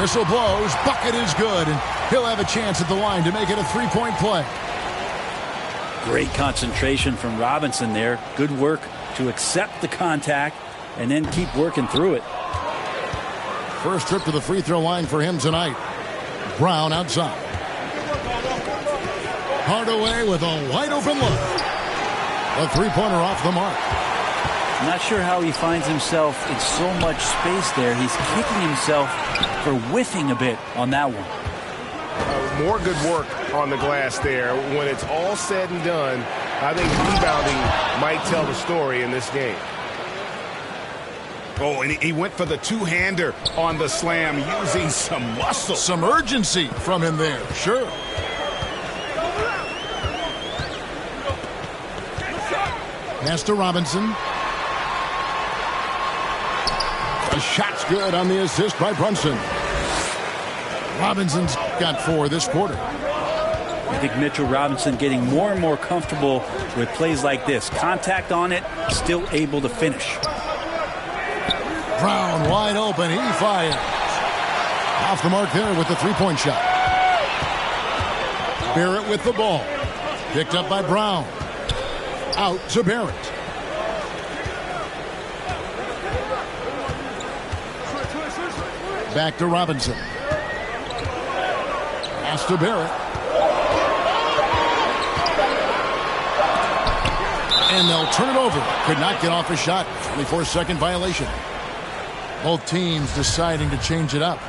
Whistle blows. Bucket is good. And he'll have a chance at the line to make it a three-point play. Great concentration from Robinson there. Good work to accept the contact and then keep working through it. First trip to the free throw line for him tonight. Brown outside. Hardaway with a wide open look. A three-pointer off the mark. I'm not sure how he finds himself in so much space there. He's kicking himself for whiffing a bit on that one. More good work on the glass there. When it's all said and done, I think rebounding might tell the story in this game. Oh, and he went for the two-hander on the slam using some muscle. Some urgency from him there, sure. Pass to Robinson. The shot's good on the assist by Brunson. Robinson's got 4 this quarter. I think Mitchell Robinson getting more and more comfortable with plays like this. Contact on it, still able to finish. Brown wide open. He fires. Off the mark there with the three-point shot. Barrett with the ball. Picked up by Brown. Out to Barrett. Back to Robinson. Pass to Barrett. And they'll turn it over. Could not get off a shot. 24-second violation. Both teams deciding to change it up.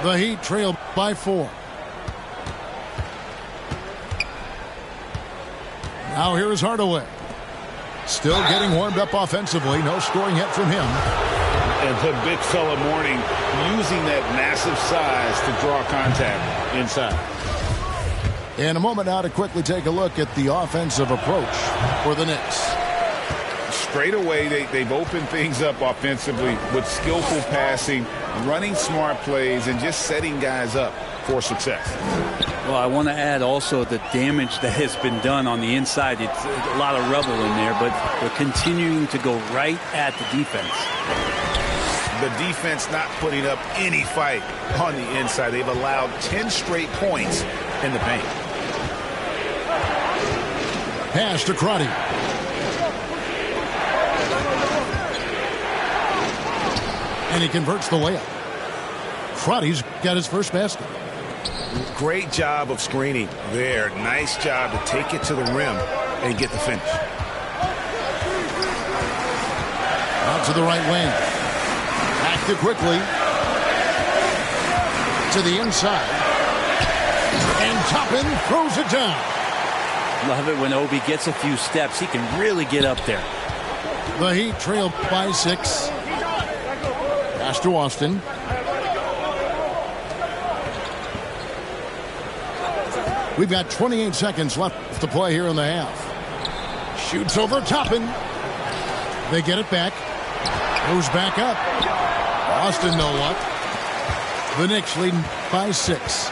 The Heat trail by 4. Now here is Hardaway. Still getting warmed up offensively. No scoring yet from him. And the big fella Mourning using that massive size to draw contact inside. In a moment now to quickly take a look at the offensive approach for the Knicks. Straight away, they've opened things up offensively with skillful passing, running smart plays, and just setting guys up for success. Well, I want to add also the damage that has been done on the inside. It's a lot of rubble in there, but they're continuing to go right at the defense. The defense not putting up any fight on the inside. They've allowed 10 straight points in the paint. Pass to Crotty. And he converts the layup. Crotty's got his first basket. Great job of screening there. Nice job to take it to the rim and get the finish. Out to the right wing. Back to quickly. To the inside. And Toppin throws it down. Love it when Obi gets a few steps. He can really get up there. The Heat trail by 6. Pass to Austin. We've got 28 seconds left to play here in the half. Shoots over Toppin. They get it back. Goes back up. Austin no luck. The Knicks leading by 6.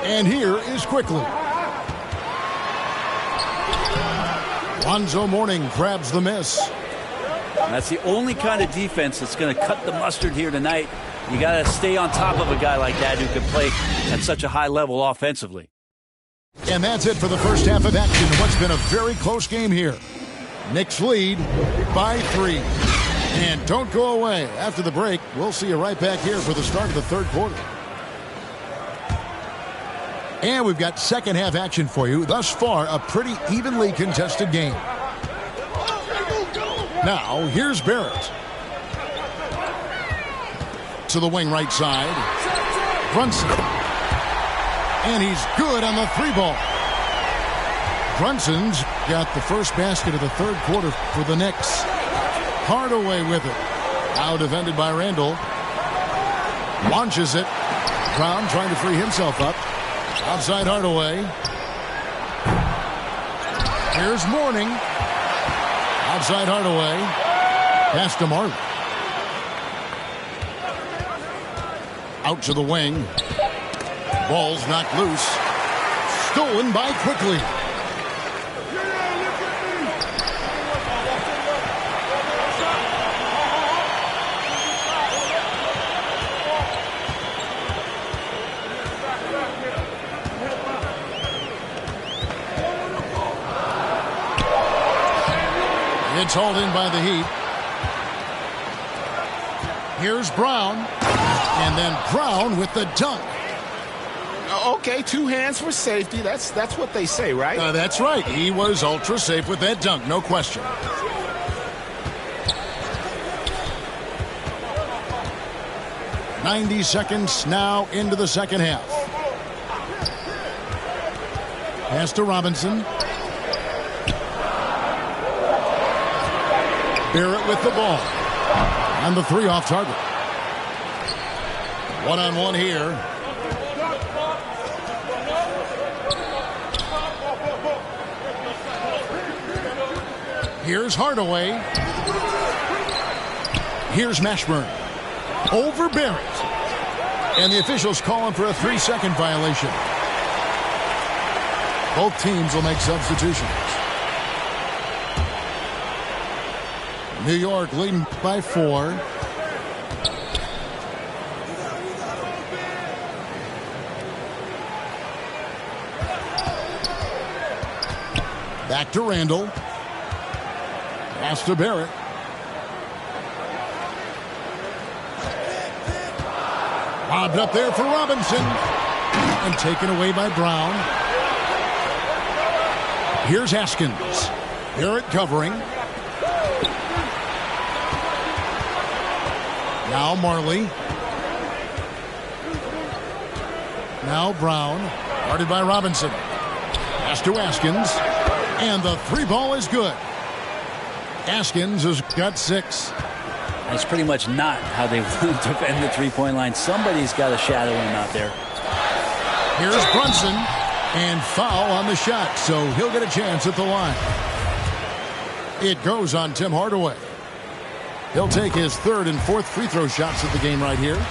And here is quickly. Lonzo Mourning grabs the miss. That's the only kind of defense that's going to cut the mustard here tonight. You got to stay on top of a guy like that who can play at such a high level offensively. And that's it for the first half of action in what's been a very close game here. Knicks lead by 3. And don't go away. After the break, we'll see you right back here for the start of the third quarter. And we've got second half action for you. Thus far, a pretty evenly contested game. Now, here's Barrett. To the wing right side. Brunson. And he's good on the 3-ball. Brunson's got the first basket of the third quarter for the Knicks. Hardaway with it. Now defended by Randall. Launches it. Brown trying to free himself up. Outside Hardaway. Here's Mourning. Outside Hardaway. Pass to Marley. Out to the wing. Ball's knocked loose. Stolen by Quickly. It's hauled in by the Heat. Here's Brown. And then Brown with the dunk. Okay, 2 hands for safety. That's what they say, right? That's right. He was ultra safe with that dunk, no question. "90 seconds now into the second half. Pass to Robinson. Barrett with the ball. And the 3 off target. One-on-one here. Here's Hardaway. Here's Mashburn. Over Barrett. And the officials calling for a 3-second violation. Both teams will make substitutions. New York leading by 4. Back to Randall. Pass to Barrett. Lobbed up there for Robinson. And taken away by Brown. Here's Haskins. Barrett covering. Now Marley. Now Brown. Guarded by Robinson. Pass to Haskins. And the 3 ball is good. Haskins has got 6. That's pretty much not how they want to defend the 3-point line. Somebody's got to shadow him out there. Here's Brunson. And foul on the shot, so he'll get a chance at the line. It goes on Tim Hardaway. He'll take his 3rd and 4th free throw shots of the game right here.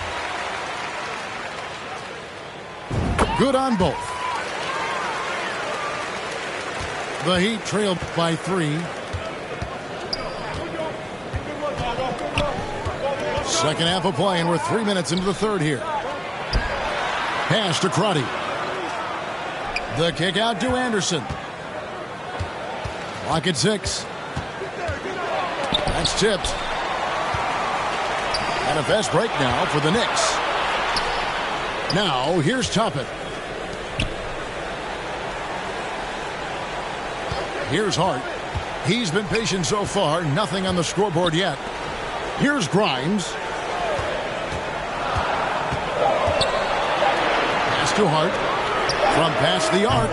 Good on both. The Heat trail by 3. Second half of play, and we're 3 minutes into the third here. Pass to Crotty. The kick out to Anderson. Clock at 6. That's tipped. And a fast break now for the Knicks. Now, here's Toppin. Here's Hart. He's been patient so far. Nothing on the scoreboard yet. Here's Grimes. Pass to Hart. From past the arc.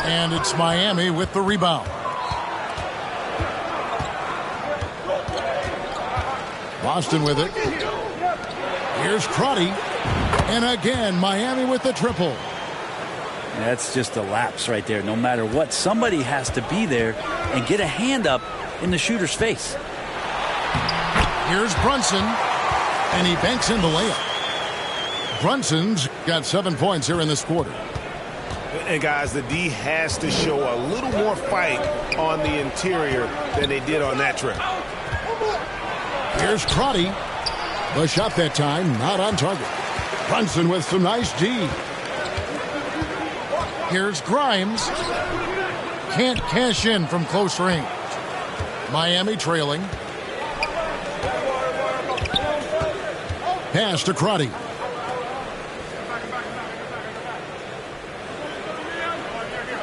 And it's Miami with the rebound. Boston with it. Here's Crotty. And again, Miami with the triple. That's just a lapse right there. No matter what, somebody has to be there and get a hand up in the shooter's face. Here's Brunson. And he banks in the layup. Brunson's got 7 points here in this quarter. And guys, the D has to show a little more fight on the interior than they did on that trip. Here's Crotty. The shot that time, not on target. Brunson with some nice D. Here's Grimes. Can't cash in from close range. Miami trailing. Pass to Crotty.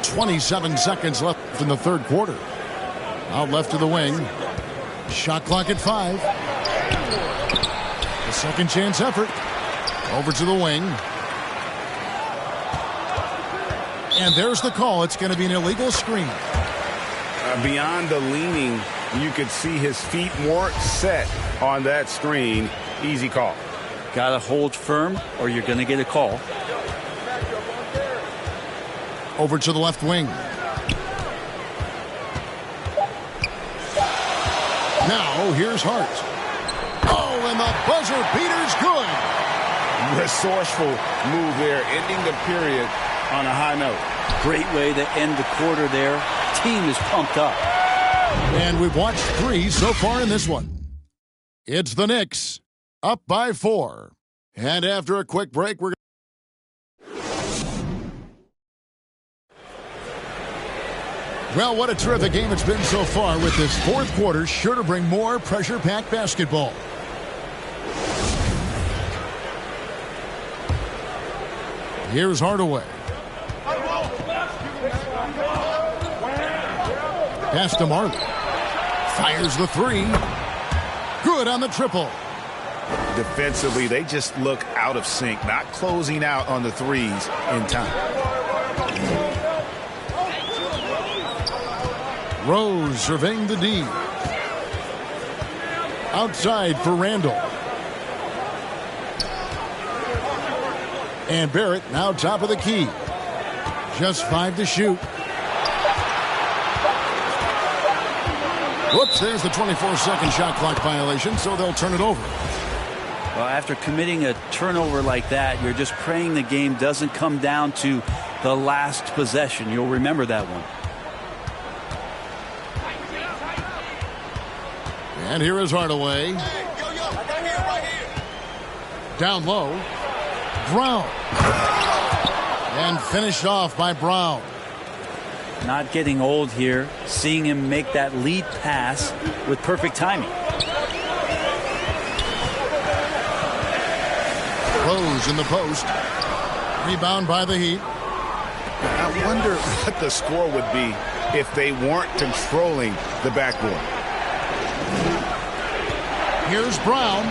.27 seconds left in the third quarter. Out left to the wing. Shot clock at 5. The second chance effort. Over to the wing. And there's the call. It's going to be an illegal screen. Beyond the leaning, you could see his feet weren't set on that screen. Easy call. Got to hold firm or you're going to get a call. Over to the left wing. Now, here's Hart. Oh, and the buzzer beater's good. Resourceful move there, ending the period on a high note. Great way to end the quarter there. Team is pumped up. And we've watched 3 so far in this one. It's the Knicks, up by 4. And after a quick break, we're Well, what a terrific game it's been so far, with this fourth quarter sure to bring more pressure-packed basketball. Here's Hardaway. Pass to Marley. Fires the three. Good on the triple. Defensively, they just look out of sync, not closing out on the threes in time. Rose surveying the D. Outside for Randall. And Barrett now top of the key. Just 5 to shoot. Whoops, there's the 24-second shot clock violation, so they'll turn it over. Well, after committing a turnover like that, you're just praying the game doesn't come down to the last possession. You'll remember that one. And here is Hardaway. Down low. Brown. And finished off by Brown. Not getting old here. Seeing him make that lead pass with perfect timing. Rose in the post. Rebound by the Heat. I wonder what the score would be if they weren't controlling the backboard. Here's Brown.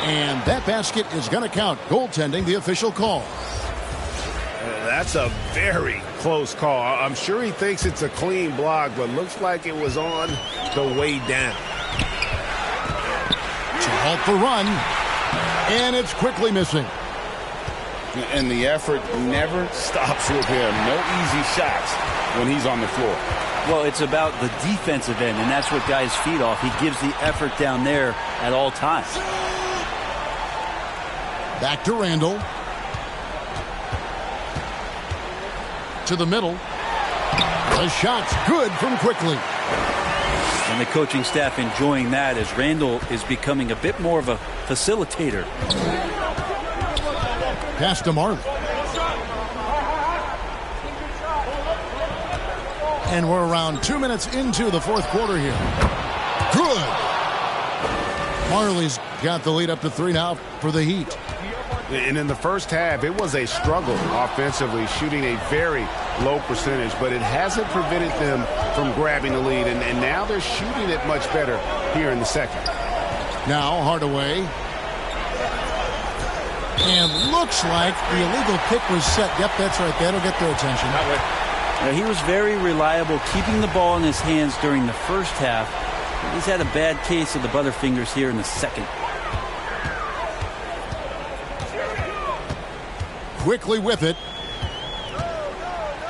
And that basket is going to count. Goaltending, the official call. That's a very close call. I'm sure he thinks it's a clean block, but looks like it was on the way down. To halt the run. And it's quickly missing. And the effort never stops with him. No easy shots when he's on the floor. Well, it's about the defensive end, and that's what guys feed off. He gives the effort down there at all times. Back to Randall. To the middle. The shot's good from Quickly. And the coaching staff enjoying that as Randall is becoming a bit more of a facilitator. Pass to Marley. And we're around 2 minutes into the fourth quarter here. Good. Marley's got the lead up to 3 now for the Heat. And in the first half, it was a struggle offensively, shooting a very low percentage, but it hasn't prevented them from grabbing the lead, and now they're shooting it much better here in the second. Now Hardaway. And looks like the illegal pick was set. Yep, that's right. That'll get their attention. Now, he was very reliable, keeping the ball in his hands during the first half. He's had a bad case of the butterfingers here in the second. Quickly with it.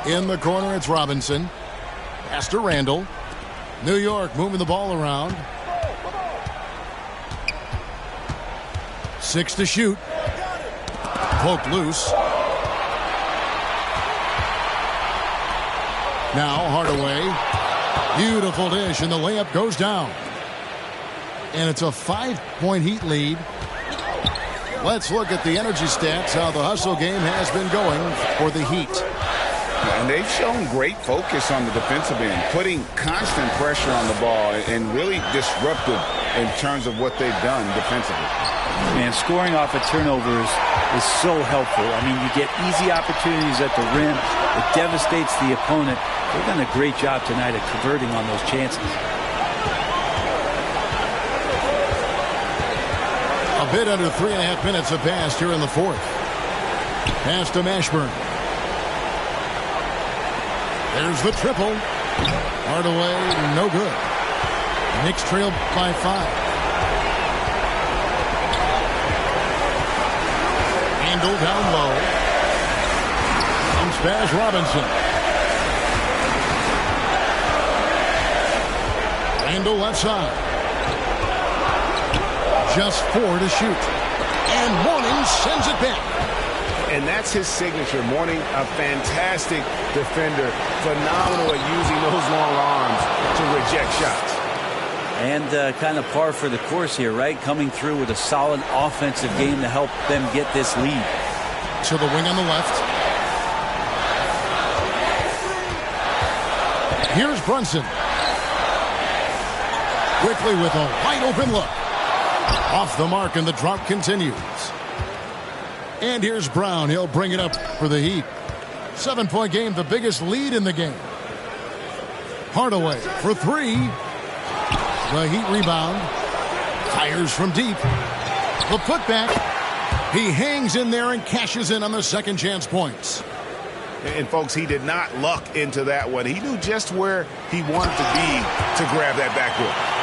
In the corner, it's Robinson. Pass to Randall. New York moving the ball around. 6 to shoot. Poked loose. Now Hardaway. Beautiful dish, and the layup goes down. And it's a 5-point Heat lead. Let's look at the energy stats, how the hustle game has been going for the Heat. And they've shown great focus on the defensive end, putting constant pressure on the ball and really disruptive in terms of what they've done defensively. Man, scoring off of turnovers is so helpful. I mean, you get easy opportunities at the rim. It devastates the opponent. They've done a great job tonight at converting on those chances. A bit under 3.5 minutes have passed here in the fourth. Pass to Mashburn. There's the triple. Hardaway, no good. Knicks trail by 5. Handle down low. Comes past Robinson. Handle left side. Just 4 to shoot. And Mourning sends it back. And that's his signature. Mourning, a fantastic defender. Phenomenal at using those long arms to reject shots. And kind of par for the course here, right? Coming through with a solid offensive game to help them get this lead. To the wing on the left. Here's Brunson. Quickly with a wide open look. Off the mark, and the drop continues. And here's Brown. He'll bring it up for the Heat. 7-point game, the biggest lead in the game. Hardaway for three. The Heat rebound. Fires from deep. The putback. He hangs in there and cashes in on the second chance points. And, folks, he did not luck into that one. He knew just where he wanted to be to grab that backboard.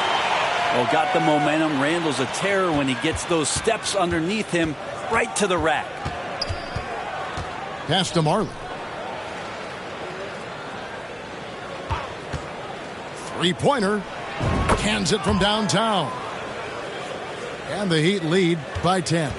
Well, got the momentum. Randall's a terror when he gets those steps underneath him right to the rack. Pass to Marley. Three-pointer. Cans it from downtown. And the Heat lead by 10.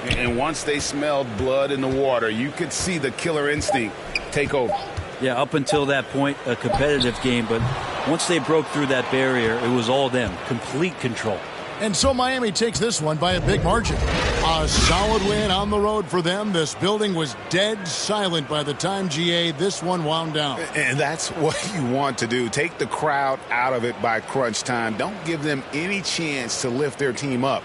And once they smelled blood in the water, you could see the killer instinct take over. Yeah, up until that point, a competitive game. But once they broke through that barrier, it was all them. Complete control. And so Miami takes this one by a big margin. A solid win on the road for them. This building was dead silent by the time, GA, this one wound down. And that's what you want to do. Take the crowd out of it by crunch time. Don't give them any chance to lift their team up